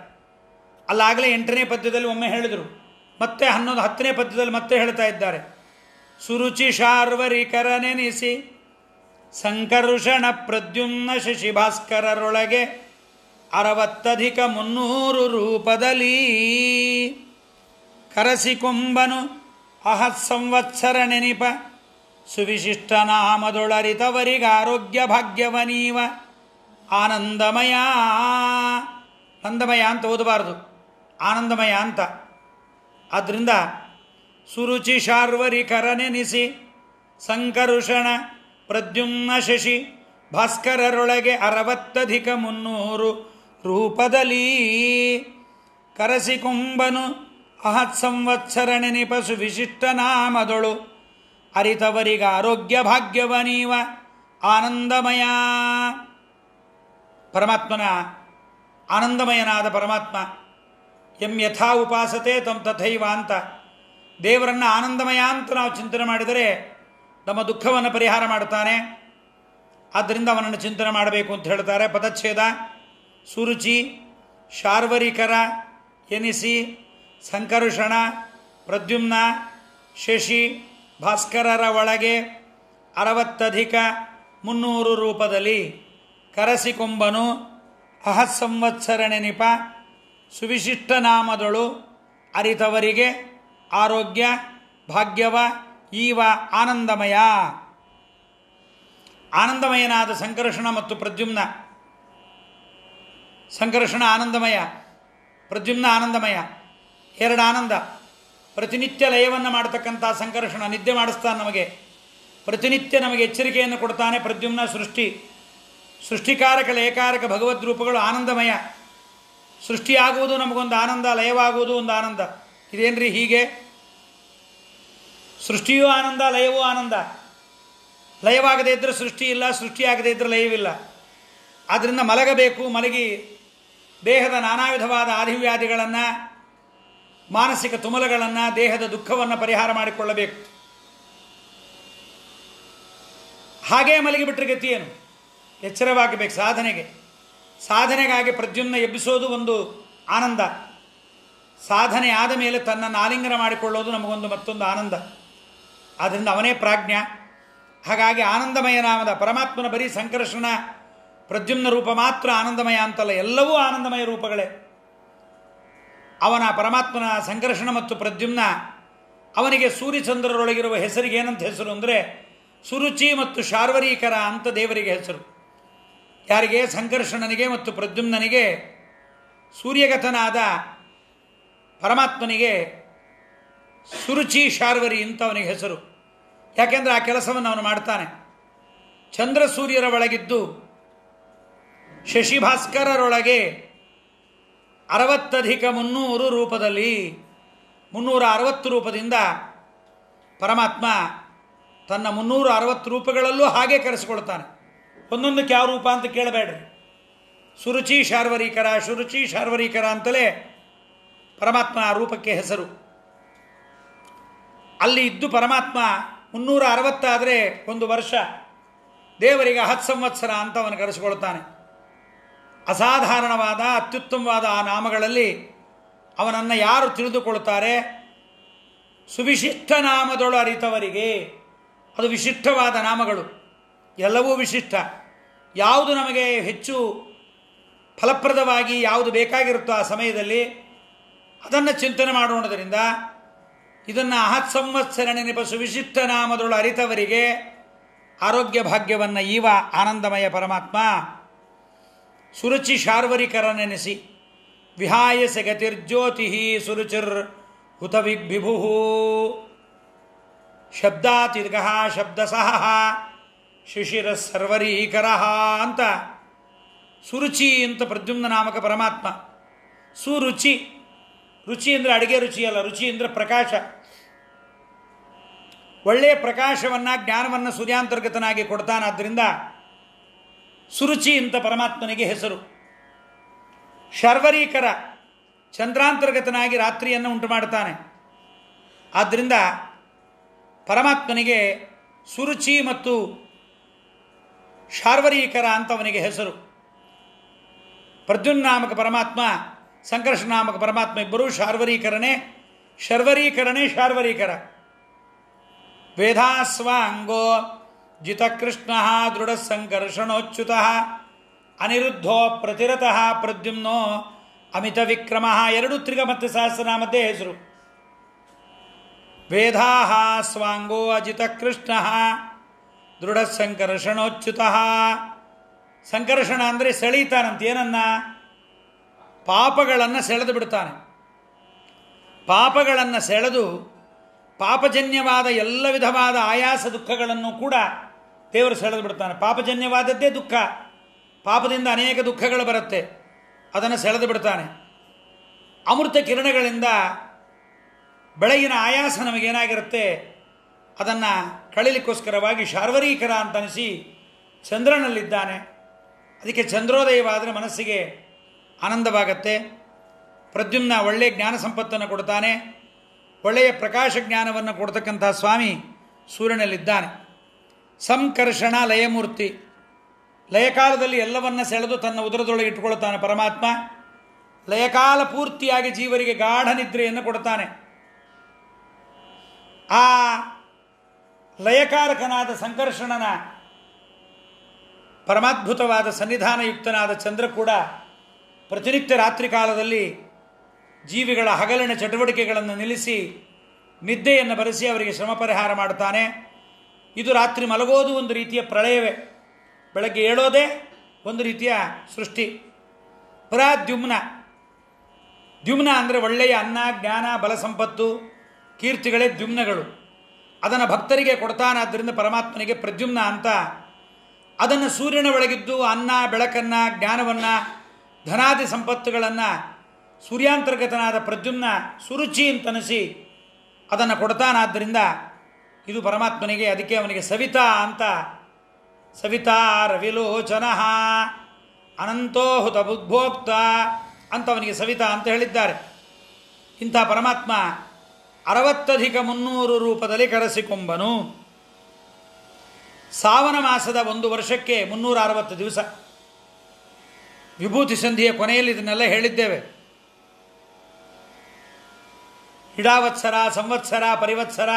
ಅಲ್ಲಾಗಲೇ 8ನೇ ಪದ್ಯದಲ್ಲಿ ಒಮ್ಮೆ ಹೇಳಿದರು, ಮತ್ತೆ 10ನೇ ಪದ್ಯದಲ್ಲಿ ಮತ್ತೆ ಹೇಳ್ತಾ ಇದ್ದಾರೆ. ಸುರುಚಿ ಶಾರ್ವರಿಕರ ನೆನೆಸಿ ಸಂಕರುಷಣ ಪ್ರದ್ಯುಮ್ನ ಶಶಿಭಾಸ್ಕರರೊಳಗೆ 60 ರೂಪದಲ್ಲಿ ಕರಸಿಕೊಂಬನು ಅಹತ್ ಸಂವತ್ಸರ ನೆನಿಪ ಸುವಿಶಿಷ್ಟ ನಾಮದೊಳರಿತವರಿಗ ಆರೋಗ್ಯ ಭಾಗ್ಯವನೀವ ಆನಂದಮಯ. ನಂದಮಯ ಅಂತ ಓದಬಾರದು, ಆನಂದಮಯ ಅಂತ. ಆದ್ದರಿಂದ ಸುರುಚಿ ಶಾರ್ವರಿಕರ ನೆನೆಸಿ ಸಂಕರುಷಣ ಪ್ರದ್ಯುಮ್ನ ಶಶಿ ಭಾಸ್ಕರರೊಳಗೆ 60 ರೂಪದಲ್ಲಿ ಕರಸಿಕೊಂಬನು ಅಹತ್ ಸಂವತ್ಸರ ನೆನಿಪ ಸುವಿಶಿಷ್ಟ ನಾಮದೊಳು ಅರಿತವರಿಗ ಆರೋಗ್ಯ ಭಾಗ್ಯವನೀವ ಆನಂದಮಯ. ಪರಮಾತ್ಮನ ಆನಂದಮಯನಾದ ಪರಮಾತ್ಮ ಎಂ ಯಥಾ ಉಪಾಸತೆ ತಂ ತಥೈವ ಅಂತ ದೇವರನ್ನು ಆನಂದಮಯ ಅಂತ ನಾವು ಚಿಂತನೆ ಮಾಡಿದರೆ ನಮ್ಮ ದುಃಖವನ್ನು ಪರಿಹಾರ ಮಾಡ್ತಾನೆ. ಆದ್ದರಿಂದ ಅವನನ್ನು ಚಿಂತನೆ ಮಾಡಬೇಕು ಅಂತ ಹೇಳ್ತಾರೆ. ಪದಚ್ಛೇದ: ಸುರುಚಿ ಶಾರ್ವರಿಕರ ಎನಿಸಿ ಸಂಕರುಷಣ ಪ್ರದ್ಯುಮ್ನ ಶಶಿ ಭಾಸ್ಕರರ ಒಳಗೆ 60 ರೂಪದಲ್ಲಿ ಕರಸಿಕೊಂಬನು ಅಹತ್ ಸಂವತ್ಸರ ನೆನಿಪ ಸುವಿಶಿಷ್ಟ ನಾಮದೊಳು ಅರಿತವರಿಗೆ ಆರೋಗ್ಯ ಭಾಗ್ಯವ ಈವ ಆನಂದಮಯ. ಆನಂದಮಯನಾದ ಸಂಕರ್ಷಣ ಮತ್ತು ಪ್ರದ್ಯುಮ್ನ. ಸಂಕರ್ಷಣ ಆನಂದಮಯ, ಪ್ರದ್ಯುಮ್ನ ಆನಂದಮಯ, 2 ಆನಂದ. ಪ್ರತಿನಿತ್ಯ ಲಯವನ್ನು ಮಾಡತಕ್ಕಂಥ ಸಂಕರ್ಷಣ ನಿದ್ದೆ ಮಾಡಿಸ್ತಾನೆ ನಮಗೆ, ಪ್ರತಿನಿತ್ಯ ನಮಗೆ ಎಚ್ಚರಿಕೆಯನ್ನು ಕೊಡ್ತಾನೆ. ಪ್ರದ್ಯುಮ್ನ ಸೃಷ್ಟಿಕಾರಕ ಲಯಕಾರಕ ಭಗವದ್ ರೂಪಗಳು ಆನಂದಮಯ. ಸೃಷ್ಟಿಯಾಗುವುದು ನಮಗೊಂದು ಆನಂದ, ಲಯವಾಗುವುದು ಒಂದು ಆನಂದ. ಇದೇನ್ರಿ ಹೀಗೆ? ಸೃಷ್ಟಿಯೂ ಆನಂದ, ಲಯವೂ ಆನಂದ. ಲಯವಾಗದೇ ಇದ್ದರೆ ಸೃಷ್ಟಿ ಇಲ್ಲ, ಸೃಷ್ಟಿಯಾಗದೇ ಇದ್ದರೆ ಲಯವಿಲ್ಲ. ಆದ್ದರಿಂದ ಮಲಗಬೇಕು, ಮಲಗಿ ದೇಹದ ನಾನಾ ವಿಧವಾದ ಆದಿವ್ಯಾಧಿಗಳನ್ನು, ಮಾನಸಿಕ ತುಮಲಗಳನ್ನು, ದೇಹದ ದುಃಖವನ್ನು ಪರಿಹಾರ ಮಾಡಿಕೊಳ್ಳಬೇಕು. ಹಾಗೇ ಮಲಗಿಬಿಟ್ರೆ ಗತಿಯೇನು? ಎಚ್ಚರವಾಗಬೇಕು ಸಾಧನೆಗಾಗಿ ಪ್ರದ್ಯುಮ್ನ ಎಬ್ಬಿಸೋದು ಒಂದು ಆನಂದ. ಸಾಧನೆ ಆದ ಮೇಲೆ ತನ್ನನ್ನು ಆಲಿಂಗನ ಮಾಡಿಕೊಳ್ಳೋದು ನಮಗೊಂದು ಮತ್ತೊಂದು ಆನಂದ. ಆದ್ದರಿಂದ ಅವನೇ ಪ್ರಾಜ್ಞ. ಹಾಗಾಗಿ ಆನಂದಮಯ ನಾಮದ ಪರಮಾತ್ಮನ ಬರೀ ಸಂಕರ್ಷಣ ಪ್ರದ್ಯುಮ್ನ ರೂಪ ಮಾತ್ರ ಆನಂದಮಯ ಅಂತಲ್ಲ, ಎಲ್ಲವೂ ಆನಂದಮಯ ರೂಪಗಳೇ. ಅವನ ಪರಮಾತ್ಮನ ಸಂಕರ್ಷಣ ಮತ್ತು ಪ್ರದ್ಯುಮ್ನ, ಅವನಿಗೆ ಸೂರ್ಯಚಂದ್ರರೊಳಗಿರುವ ಹೆಸರಿಗೆ ಏನಂತ ಹೆಸರು ಅಂದರೆ ಸುರುಚಿ ಮತ್ತು ಶಾರ್ವರೀಕರ ಅಂತ ದೇವರಿಗೆ ಹೆಸರು. ಯಾರಿಗೆ? ಸಂಕರ್ಷಣನಿಗೆ ಮತ್ತು ಪ್ರದ್ಯುಮ್ನನಿಗೆ. ಸೂರ್ಯಗತನಾದ ಪರಮಾತ್ಮನಿಗೆ ಸುರುಚಿ ಶಾರ್ವರಿ ಅಂತ ಅವನಿಗೆ ಹೆಸರು. ಯಾಕೆಂದರೆ ಆ ಕೆಲಸವನ್ನು ಅವನು ಮಾಡ್ತಾನೆ. ಚಂದ್ರ ಸೂರ್ಯರ ಒಳಗಿದ್ದು ಶಶಿಭಾಸ್ಕರರೊಳಗೆ 60 ರೂಪದಲ್ಲಿ 360 ರೂಪದಿಂದ ಪರಮಾತ್ಮ ತನ್ನ 360 ರೂಪಗಳಲ್ಲೂ ಹಾಗೆ ಕರೆಸಿಕೊಳ್ತಾನೆ. ಒಂದೊಂದಕ್ಕೆ ಯಾವ ರೂಪ ಅಂತ ಕೇಳಬೇಡ್ರಿ. ಸುರುಚಿ ಶಾರ್ವರೀಕರ, ಶುರುಚಿ ಶಾರ್ವರೀಕರ ಅಂತಲೇ ಪರಮಾತ್ಮನ ಆ ರೂಪಕ್ಕೆ ಹೆಸರು. ಅಲ್ಲಿ ಇದ್ದು ಪರಮಾತ್ಮ 360 ಆದರೆ ಒಂದು ವರ್ಷ, ದೇವರಿಗೆ 10 ಸಂವತ್ಸರ ಅಂತ ಅವನು ಕರೆಸಿಕೊಳ್ತಾನೆ. ಅಸಾಧಾರಣವಾದ ಅತ್ಯುತ್ತಮವಾದ ಆ ನಾಮಗಳಲ್ಲಿ ಅವನನ್ನು ಯಾರು ತಿಳಿದುಕೊಳ್ತಾರೆ, ಸುವಿಶಿಷ್ಟ ನಾಮದೊಳು ಅರಿತವರಿಗೆ. ಅದು ವಿಶಿಷ್ಟವಾದ ನಾಮಗಳು, ಎಲ್ಲವೂ ವಿಶಿಷ್ಟ. ಯಾವುದು ನಮಗೆ ಹೆಚ್ಚು ಫಲಪ್ರದವಾಗಿ ಯಾವುದು ಬೇಕಾಗಿರುತ್ತೋ ಆ ಸಮಯದಲ್ಲಿ ಅದನ್ನು ಚಿಂತನೆ ಮಾಡೋಣದರಿಂದ ಇದನ್ನು ಅಹತ್ ಸಂವತ್ಸರ ನೆನಪ ಸುವಿಶಿಷ್ಟ ನಾಮದೊಳು ಅರಿತವರಿಗೆ ಆರೋಗ್ಯ ಭಾಗ್ಯವನ್ನು ಈವ ಆನಂದಮಯ ಪರಮಾತ್ಮ ಸುರುಚಿ ಶಾರ್ವರಿಕರ ನೆನೆಸಿ ವಿಹಾಯ ಸಗತಿರ್ಜ್ಯೋತಿ ಸುರುಚಿರ್ ಹುತ ವಿಭು ಶಬ್ದಾತಿರ್ಗ ಶಬ್ದಸಹ ಶಿಶಿರ ಸರ್ವರೀಕರ ಅಂತ ಸುರುಚಿ ಅಂತ ಪ್ರದ್ಯುಮ್ನ ನಾಮಕ ಪರಮಾತ್ಮ. ಸುರುಚಿ, ರುಚಿ ಅಂದರೆ ಅಡುಗೆ ರುಚಿ ಅಲ್ಲ, ರುಚಿ ಅಂದರೆ ಪ್ರಕಾಶ. ಒಳ್ಳೆಯ ಪ್ರಕಾಶವನ್ನು ಜ್ಞಾನವನ್ನು ಸೂರ್ಯಾಂತರ್ಗತನಾಗಿ ಕೊಡ್ತಾನಾದ್ದರಿಂದ ಸುರುಚಿ ಅಂತ ಪರಮಾತ್ಮನಿಗೆ ಹೆಸರು. ಶರ್ವರೀಕರ, ಚಂದ್ರಾಂತರ್ಗತನಾಗಿ ರಾತ್ರಿಯನ್ನು ಉಂಟು ಮಾಡ್ತಾನೆ. ಆದ್ದರಿಂದ ಪರಮಾತ್ಮನಿಗೆ ಸುರುಚಿ ಮತ್ತು ಶಾರ್ವರೀಕರ ಅಂತ ಅವನಿಗೆ ಹೆಸರು. ಪ್ರದ್ಯುಮ್ನಾಮಕ ಪರಮಾತ್ಮ, ಸಂಕರ್ಷನಾಮಕ ಪರಮಾತ್ಮ ಇಬ್ಬರೂ ಶಾರ್ವರೀಕರನೇ. ಶಾರ್ವರೀಕರ. ವೇದಾಸ್ವಾಂಗೋ ಜಿತಕೃಷ್ಣ ದೃಢ ಸಂಕರ್ಷಣೋಚ್ಯುತ ಅನಿರುದ್ಧೋ ಪ್ರತಿರತಃ ಪ್ರದ್ಯುಮ್ನೋ ಅಮಿತ ವಿಕ್ರಮ. ಎರಡು ತ್ರಿಗ ಮತ್ತು ಸಹಸ್ರನಾಮದ್ದೇ ಹೆಸರು. ವೇದಾ ಸ್ವಾಂಗೋ ಅಜಿತಕೃಷ್ಣ ದೃಢ ಸಂಕರ್ಷಣೋಚ್ಯುತ. ಸಂಕರ್ಷಣ ಅಂದರೆ ಸೆಳೀತಾನಂತ. ಏನನ್ನ? ಪಾಪಗಳನ್ನು ಸೆಳೆದು ಬಿಡ್ತಾನೆ. ಪಾಪಗಳನ್ನು ಸೆಳೆದು ಪಾಪಜನ್ಯವಾದ ಎಲ್ಲ ವಿಧವಾದ ಆಯಾಸ ದುಃಖಗಳನ್ನು ಕೂಡ ದೇವರು ಸೆಳೆದು ಬಿಡ್ತಾನೆ. ಪಾಪಜನ್ಯವಾದದ್ದೇ ದುಃಖ, ಪಾಪದಿಂದ ಅನೇಕ ದುಃಖಗಳು ಬರುತ್ತೆ, ಅದನ್ನು ಸೆಳೆದು ಬಿಡ್ತಾನೆ. ಅಮೃತ ಕಿರಣಗಳಿಂದ ಬೆಳಗಿನ ಆಯಾಸ ನಮಗೇನಾಗಿರುತ್ತೆ ಅದನ್ನು ಕಳೀಲಿಕ್ಕೋಸ್ಕರವಾಗಿ ಶಾರ್ವರೀಕರ ಅಂತ ಅನಿಸಿ ಚಂದ್ರನಲ್ಲಿದ್ದಾನೆ. ಅದಕ್ಕೆ ಚಂದ್ರೋದಯವಾದರೆ ಮನಸ್ಸಿಗೆ ಆನಂದವಾಗತ್ತೆ. ಪ್ರದ್ಯುಮ್ನ ಒಳ್ಳೆಯ ಜ್ಞಾನ ಸಂಪತ್ತನ್ನು ಕೊಡ್ತಾನೆ. ಒಳ್ಳೆಯ ಪ್ರಕಾಶ ಜ್ಞಾನವನ್ನು ಕೊಡ್ತಕ್ಕಂಥ ಸ್ವಾಮಿ ಸೂರ್ಯನಲ್ಲಿದ್ದಾನೆ. ಸಂಕರ್ಷಣ ಲಯಮೂರ್ತಿ, ಲಯಕಾಲದಲ್ಲಿ ಎಲ್ಲವನ್ನ ಸೆಳೆದು ತನ್ನ ಉದರದೊಳಗೆ ಇಟ್ಟುಕೊಳ್ತಾನೆ ಪರಮಾತ್ಮ. ಲಯಕಾಲ ಪೂರ್ತಿಯಾಗಿ ಜೀವರಿಗೆ ಗಾಢ ನಿದ್ರೆಯನ್ನು ಕೊಡ್ತಾನೆ. ಆ ಲಯಕಾರಕನಾದ ಸಂಕರ್ಷಣನ ಪರಮಾದ್ಭುತವಾದ ಸನ್ನಿಧಾನಯುಕ್ತನಾದ ಚಂದ್ರ ಕೂಡ ಪ್ರತಿನಿತ್ಯ ರಾತ್ರಿ ಕಾಲದಲ್ಲಿ ಜೀವಿಗಳ ಹಗಲಿನ ಚಟುವಟಿಕೆಗಳನ್ನು ನಿಲ್ಲಿಸಿ ನಿದ್ದೆಯನ್ನು ಬರೆಸಿ ಅವರಿಗೆ ಶ್ರಮ ಪರಿಹಾರ ಮಾಡ್ತಾನೆ. ಇದು ರಾತ್ರಿ ಮಲಗೋದು ಒಂದು ರೀತಿಯ ಪ್ರಳಯವೇ, ಬೆಳಗ್ಗೆ ಏಳೋದೇ ಒಂದು ರೀತಿಯ ಸೃಷ್ಟಿ. ಪುರಾದ್ಯುಮ್ನ, ದ್ಯುಮ್ನ ಅಂದರೆ ಒಳ್ಳೆಯ ಅನ್ನ, ಜ್ಞಾನ, ಬಲ ಸಂಪತ್ತು, ಕೀರ್ತಿಗಳೇ ದ್ಯುಮ್ನಗಳು. ಅದನ್ನು ಭಕ್ತರಿಗೆ ಕೊಡ್ತಾನಾದ್ದರಿಂದ ಪರಮಾತ್ಮನಿಗೆ ಪ್ರದ್ಯುಮ್ನ ಅಂತ. ಅದನ್ನು ಸೂರ್ಯನ ಒಳಗಿದ್ದು ಅನ್ನ, ಬೆಳಕನ್ನು, ಜ್ಞಾನವನ್ನು, ಧನಾದಿ ಸಂಪತ್ತುಗಳನ್ನು ಸೂರ್ಯಾಂತರ್ಗತನಾದ ಪ್ರದ್ಯುಮ್ನ ಸುರುಚಿ ಅಂತನಿಸಿ ಅದನ್ನು ಕೊಡ್ತಾನಾದ್ದರಿಂದ ಇದು ಪರಮಾತ್ಮನಿಗೆ. ಅದಕ್ಕೆ ಅವನಿಗೆ ಸವಿತಾ ಅಂತ, ಸವಿತಾ ರವಿಲೋಚನ ಅನಂತೋ ಹುತ ಬುದ್ಭೋಕ್ತ ಅಂತ ಅವನಿಗೆ ಸವಿತಾ ಅಂತ ಹೇಳಿದ್ದಾರೆ. ಇಂಥ ಪರಮಾತ್ಮ 60,300 ರೂಪದಲ್ಲಿ ಕರೆಸಿಕೊಂಬನು. ಸಾವನ ಮಾಸದ ಒಂದು ವರ್ಷಕ್ಕೆ 360 ದಿವಸ. ವಿಭೂತಿ ಸಂಧಿಯ ಕೊನೆಯಲ್ಲಿ ಇದನ್ನೆಲ್ಲ ಹೇಳಿದ್ದೇವೆ. ಹಿಡಾವತ್ಸರ, ಸಂವತ್ಸರ, ಪರಿವತ್ಸರ,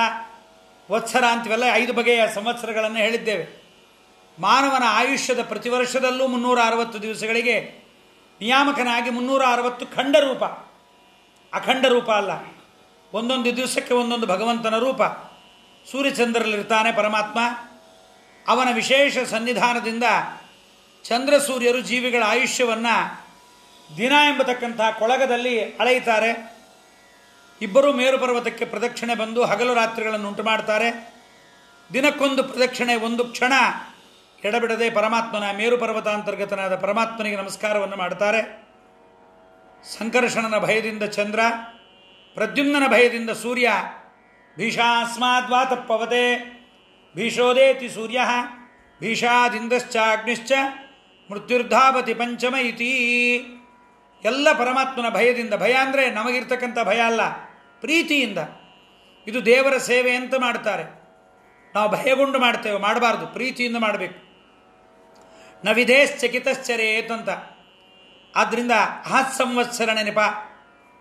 ವತ್ಸರ ಅಂತಿವೆಲ್ಲ 5 ಬಗೆಯ ಸಂವತ್ಸರಗಳನ್ನು ಹೇಳಿದ್ದೇವೆ. ಮಾನವನ ಆಯುಷ್ಯದ ಪ್ರತಿ ವರ್ಷದಲ್ಲೂ 360 ದಿವಸಗಳಿಗೆ ನಿಯಾಮಕನಾಗಿ 360 ಖಂಡರೂಪ, ಅಖಂಡ ರೂಪ ಅಲ್ಲ, ಒಂದೊಂದು ದಿವಸಕ್ಕೆ ಒಂದೊಂದು ಭಗವಂತನ ರೂಪ ಸೂರ್ಯಚಂದ್ರರಲ್ಲಿರ್ತಾನೆ ಪರಮಾತ್ಮ. ಅವನ ವಿಶೇಷ ಸನ್ನಿಧಾನದಿಂದ ಚಂದ್ರ ಸೂರ್ಯರು ಜೀವಿಗಳ ಆಯುಷ್ಯವನ್ನು ದಿನ ಎಂಬತಕ್ಕಂಥ ಕೊಳಗದಲ್ಲಿ ಅಳೆಯುತ್ತಾರೆ. ಇಬ್ಬರೂ ಮೇರು ಪರ್ವತಕ್ಕೆ ಪ್ರದಕ್ಷಿಣೆ ಬಂದು ಹಗಲು ರಾತ್ರಿಗಳನ್ನು ಉಂಟು ಮಾಡ್ತಾರೆ. ದಿನಕ್ಕೊಂದು ಪ್ರದಕ್ಷಿಣೆ, ಒಂದು ಕ್ಷಣ ಎಡಬಿಡದೆ ಪರಮಾತ್ಮನ ಮೇರು ಪರ್ವತಾಂತರ್ಗತನಾದ ಪರಮಾತ್ಮನಿಗೆ ನಮಸ್ಕಾರವನ್ನು ಮಾಡ್ತಾರೆ. ಸಂಕರ್ಷಣನ ಭಯದಿಂದ ಚಂದ್ರ, ಪ್ರದ್ಯುಮ್ನನ ಭಯದಿಂದ ಸೂರ್ಯ. ಭೀಷಾಸ್ಮಾದ್ವಾತಪ್ಪವತೆ ಭೀಷೋದೇತಿ ಸೂರ್ಯ ಭೀಷಾದಿಂದಶ್ಚ ಅಗ್ನಿಶ್ಚ ಮೃತ್ಯುರ್ಧಾವತಿ ಪಂಚಮ ಇತಿ. ಎಲ್ಲ ಪರಮಾತ್ಮನ ಭಯದಿಂದ. ಭಯ ಅಂದರೆ ನಮಗಿರ್ತಕ್ಕಂಥ ಭಯ ಅಲ್ಲ, ಪ್ರೀತಿಯಿಂದ. ಇದು ದೇವರ ಸೇವೆ ಅಂತ ಮಾಡ್ತಾರೆ. ನಾವು ಭಯಗೊಂಡು ಮಾಡ್ತೇವೆ, ಮಾಡಬಾರ್ದು, ಪ್ರೀತಿಯಿಂದ ಮಾಡಬೇಕು. ನ ವಿಧೇಶ್ಚಕಿತಶ್ಚರೇತ್ ಅಂತ. ಆದ್ದರಿಂದ ಅಹತ್ ಸಂವತ್ಸರ ನೆನಪ,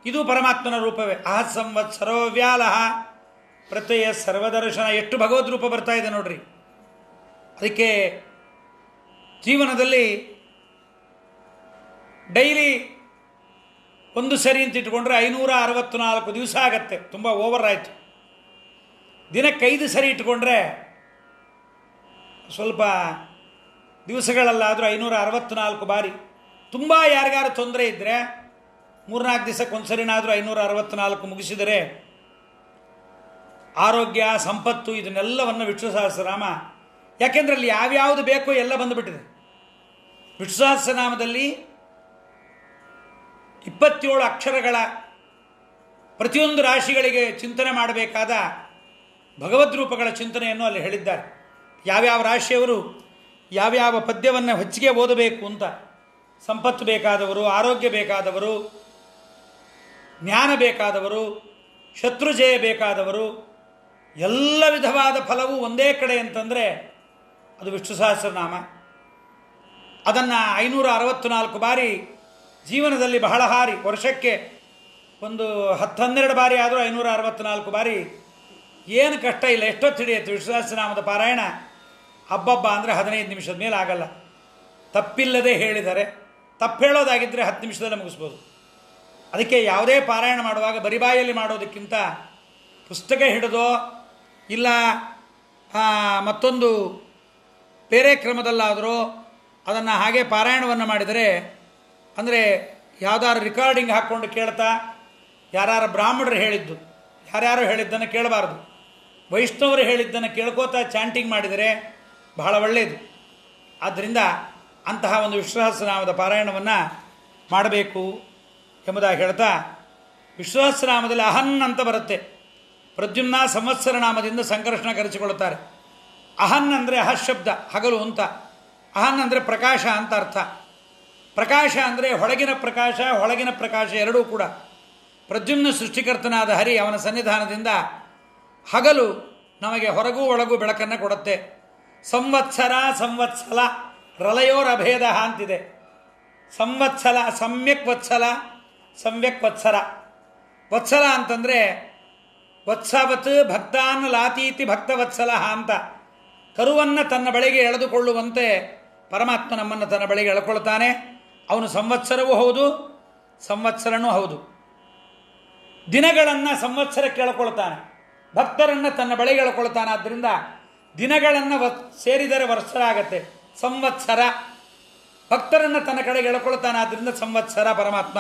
ಇದು ಪರಮಾತ್ಮನ ರೂಪವೇ. ಅಹತ್ ಸಂವತ್ಸರೋ ವ್ಯಾಲಃ ಪ್ರತ್ಯಯ ಸರ್ವದರ್ಶನ ಎಷ್ಟು ಭಗವದ್ ರೂಪ ಬರ್ತಾ ಇದೆ ನೋಡ್ರಿ. ಅದಕ್ಕೆ ಜೀವನದಲ್ಲಿ ಡೈಲಿ ಒಂದು ಸರಿ ಅಂತ ಇಟ್ಕೊಂಡ್ರೆ 564 ದಿವಸ ಆಗತ್ತೆ. ತುಂಬ ಓವರ್ ಆಯಿತು. ದಿನಕ್ಕೆ 5 ಸರಿ ಇಟ್ಕೊಂಡ್ರೆ ಸ್ವಲ್ಪ ದಿವಸಗಳಲ್ಲಾದರೂ 564 ಬಾರಿ. ತುಂಬ ಯಾರಿಗಾರು ತೊಂದರೆ ಇದ್ದರೆ 3-4 ದಿವಸಕ್ಕೊಂದು ಸರಿನಾದರೂ 564 ಮುಗಿಸಿದರೆ ಆರೋಗ್ಯ, ಸಂಪತ್ತು ಇದನ್ನೆಲ್ಲವನ್ನು ವಿಷ್ಣು ಸಹಸ್ರನಾಮ, ಯಾಕೆಂದರೆ ಅಲ್ಲಿ ಯಾವ್ಯಾವುದು ಬೇಕೋ ಎಲ್ಲ ಬಂದುಬಿಟ್ಟಿದೆ. ವಿಷ್ಣು ಸಹಸ್ರನಾಮದಲ್ಲಿ 27 ಅಕ್ಷರಗಳ ಪ್ರತಿಯೊಂದು ರಾಶಿಗಳಿಗೆ ಚಿಂತನೆ ಮಾಡಬೇಕಾದ ಭಗವದ್ ರೂಪಗಳ ಚಿಂತನೆಯನ್ನು ಅಲ್ಲಿ ಹೇಳಿದ್ದಾರೆ. ಯಾವ್ಯಾವ ರಾಶಿಯವರು ಯಾವ್ಯಾವ ಪದ್ಯವನ್ನು ಹೆಚ್ಚಿಗೆ ಓದಬೇಕು ಅಂತ. ಸಂಪತ್ತು ಬೇಕಾದವರು, ಆರೋಗ್ಯ ಬೇಕಾದವರು, ಜ್ಞಾನ ಬೇಕಾದವರು, ಶತ್ರುಜಯ ಬೇಕಾದವರು, ಎಲ್ಲ ವಿಧವಾದ ಫಲವು ಒಂದೇ ಕಡೆ ಅಂತಂದರೆ ಅದು ವಿಷ್ಣು ಸಹಸ್ರನಾಮ. ಅದನ್ನು 564 ಬಾರಿ ಜೀವನದಲ್ಲಿ ಬಹಳ ಹಾರಿ, ವರ್ಷಕ್ಕೆ ಒಂದು 10-12 ಬಾರಿ ಆದರೂ 564 ಬಾರಿ ಏನು ಕಷ್ಟ ಇಲ್ಲ. ಎಷ್ಟೊತ್ತು ಹಿಡಿಯುತ್ತೆ ವಿಷ್ಣು ಸಹಸ್ರನಾಮದ ಪಾರಾಯಣ? ಹಬ್ಬಬ್ಬ ಅಂದರೆ 15 ನಿಮಿಷದ ಮೇಲೆ ಆಗಲ್ಲ. ತಪ್ಪಿಲ್ಲದೆ ಹೇಳಿದರೆ, ತಪ್ಪು ಹೇಳೋದಾಗಿದ್ದರೆ 10 ನಿಮಿಷದಲ್ಲೇ ಮುಗಿಸ್ಬೋದು. ಅದಕ್ಕೆ ಯಾವುದೇ ಪಾರಾಯಣ ಮಾಡುವಾಗ ಬರಿಬಾಯಲ್ಲಿ ಮಾಡೋದಕ್ಕಿಂತ ಪುಸ್ತಕ ಹಿಡಿದೋ ಇಲ್ಲ ಮತ್ತೊಂದು ಬೇರೆ ಕ್ರಮದಲ್ಲಾದರೂ ಅದನ್ನು ಹಾಗೆ ಪಾರಾಯಣವನ್ನು ಮಾಡಿದರೆ, ಅಂದರೆ ಯಾವುದಾದ್ರು ರಿಕಾರ್ಡಿಂಗ್ ಹಾಕ್ಕೊಂಡು ಕೇಳ್ತಾ, ಯಾರು ಬ್ರಾಹ್ಮಣರು ಹೇಳಿದ್ದು, ಯಾರ್ಯಾರು ಹೇಳಿದ್ದನ್ನು ಕೇಳಬಾರ್ದು, ವೈಷ್ಣವರು ಹೇಳಿದ್ದನ್ನು ಕೇಳ್ಕೋತಾ ಚಾಂಟಿಂಗ್ ಮಾಡಿದರೆ ಬಹಳ ಒಳ್ಳೆಯದು. ಆದ್ದರಿಂದ ಅಂತಹ ಒಂದು ವಿಷ್ಣು ಸಹಸ್ರನಾಮದ ಪಾರಾಯಣವನ್ನು ಮಾಡಬೇಕು ಎಂಬುದಾಗಿ ಹೇಳ್ತಾ, ವಿಷ್ಣು ಸಹಸ್ರನಾಮದಲ್ಲಿ ಅಹನ್ ಅಂತ ಬರುತ್ತೆ. ಪ್ರದ್ಯುಮ್ನ ಸಂವತ್ಸರ ನಾಮದಿಂದ ಸಂಕರ್ಷಣ ಕರೆಸಿಕೊಳ್ಳುತ್ತಾರೆ. ಅಹನ್ ಅಂದರೆ ಅಹಶಬ್ದ, ಹಗಲು ಅಂತ. ಅಹನ್ ಅಂದರೆ ಪ್ರಕಾಶ ಅಂತ ಅರ್ಥ. ಪ್ರಕಾಶ ಅಂದರೆ ಹೊಳಗಿನ ಪ್ರಕಾಶ ಎರಡೂ ಕೂಡ. ಪ್ರದ್ಯುಮ್ನ ಸೃಷ್ಟಿಕರ್ತನಾದ ಹರಿ, ಅವನ ಸನ್ನಿಧಾನದಿಂದ ಹಗಲು ನಮಗೆ ಹೊರಗೂ ಒಳಗೂ ಬೆಳಕನ್ನು ಕೊಡುತ್ತೆ. ಸಂವತ್ಸಲ ರಲಯೋರಭೇದ ಅಂತಿದೆ. ಸಂವತ್ಸಲ ಸಮ್ಯಕ್ ವತ್ಸಲ. ವತ್ಸಲ ಅಂತಂದರೆ ವತ್ಸವತ್ ಭಕ್ತಾನ್ ಲಾತೀತಿ ಭಕ್ತವತ್ಸಲ ಅಂತ. ಕರುವನ್ನು ತನ್ನ ಬಳಿಗೆ ಎಳೆದುಕೊಳ್ಳುವಂತೆ ಪರಮಾತ್ಮ ನಮ್ಮನ್ನು ತನ್ನ ಬಳಿಗೆ ಎಳ್ಕೊಳ್ತಾನೆ. ಅವನು ಸಂವತ್ಸರವೂ ಹೌದು, ಸಂವತ್ಸರನೂ ಹೌದು. ದಿನಗಳನ್ನು ಸಂವತ್ಸರಕ್ಕೆ ಎಳ್ಕೊಳ್ತಾನೆ, ಭಕ್ತರನ್ನು ತನ್ನ ಬಳಿಗೆ ಎಳ್ಕೊಳ್ತಾನೆ. ಆದ್ದರಿಂದ ದಿನಗಳನ್ನು ಸೇರಿದರೆ ವರ್ಷ ಆಗತ್ತೆ, ಸಂವತ್ಸರ. ಭಕ್ತರನ್ನು ತನ್ನ ಕಡೆಗೆ ಎಳ್ಕೊಳ್ತಾನೆ, ಆದ್ದರಿಂದ ಸಂವತ್ಸರ ಪರಮಾತ್ಮ.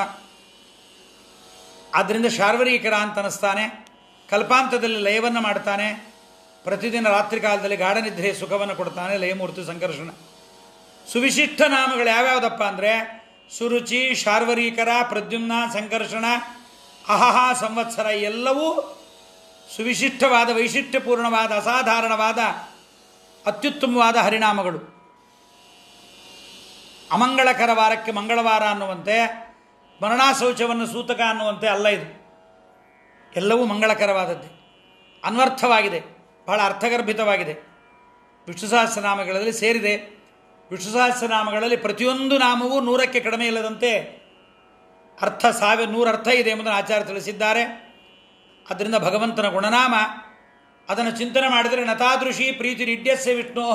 ಆದ್ದರಿಂದ ಶಾರ್ವರೀಕರ ಅಂತ ಅನ್ನಿಸ್ತಾನೆ. ಕಲ್ಪಾಂತದಲ್ಲಿ ಲಯವನ್ನು ಮಾಡ್ತಾನೆ. ಪ್ರತಿದಿನ ರಾತ್ರಿ ಕಾಲದಲ್ಲಿ ಗಾಢನಿದ್ರೆಯ ಸುಖವನ್ನು ಕೊಡ್ತಾನೆ. ಲಯಮೂರ್ತಿ ಸಂಕರ್ಷಣ. ಸುವಿಶಿಷ್ಟ ನಾಮಗಳು ಯಾವ್ಯಾವುದಪ್ಪ ಅಂದರೆ ಸುರುಚಿ, ಶಾರ್ವರೀಕರ, ಪ್ರದ್ಯುಮ್ನ, ಸಂಕರ್ಷಣ, ಅಹಹ, ಸಂವತ್ಸರ. ಎಲ್ಲವೂ ಸುವಿಶಿಷ್ಟವಾದ, ವೈಶಿಷ್ಟ್ಯಪೂರ್ಣವಾದ, ಅಸಾಧಾರಣವಾದ, ಅತ್ಯುತ್ತಮವಾದ ಹರಿನಾಮಗಳು. ಅಮಂಗಳಕರ ವಾರಕ್ಕೆ ಮಂಗಳವಾರ ಅನ್ನುವಂತೆ, ಮರಣಾಶೌಚವನ್ನು ಸೂತಕ ಅನ್ನುವಂತೆ ಅಲ್ಲ. ಇದು ಎಲ್ಲವೂ ಮಂಗಳಕರವಾದದ್ದೇ, ಅನ್ವರ್ಥವಾಗಿದೆ, ಬಹಳ ಅರ್ಥಗರ್ಭಿತವಾಗಿದೆ. ವಿಷ್ಣು ಸಹಸ್ರನಾಮಗಳಲ್ಲಿ ಸೇರಿದೆ. ವಿಷ್ಣು ಸಹಸ್ರನಾಮಗಳಲ್ಲಿ ಪ್ರತಿಯೊಂದು ನಾಮವೂ 100ಕ್ಕೆ ಕಡಿಮೆ ಇಲ್ಲದಂತೆ ಅರ್ಥ 100 ಅರ್ಥ ಇದೆ ಎಂಬುದನ್ನು ಆಚಾರ್ಯ ತಿಳಿಸಿದ್ದಾರೆ. ಆದ್ದರಿಂದ ಭಗವಂತನ ಗುಣನಾಮ ಅದನ್ನು ಚಿಂತನೆ ಮಾಡಿದರೆ ನತಾದೃಶಿ ಪ್ರೀತಿ ನಿಡ್ಯಸ್ಯ ವಿಷ್ಣೋ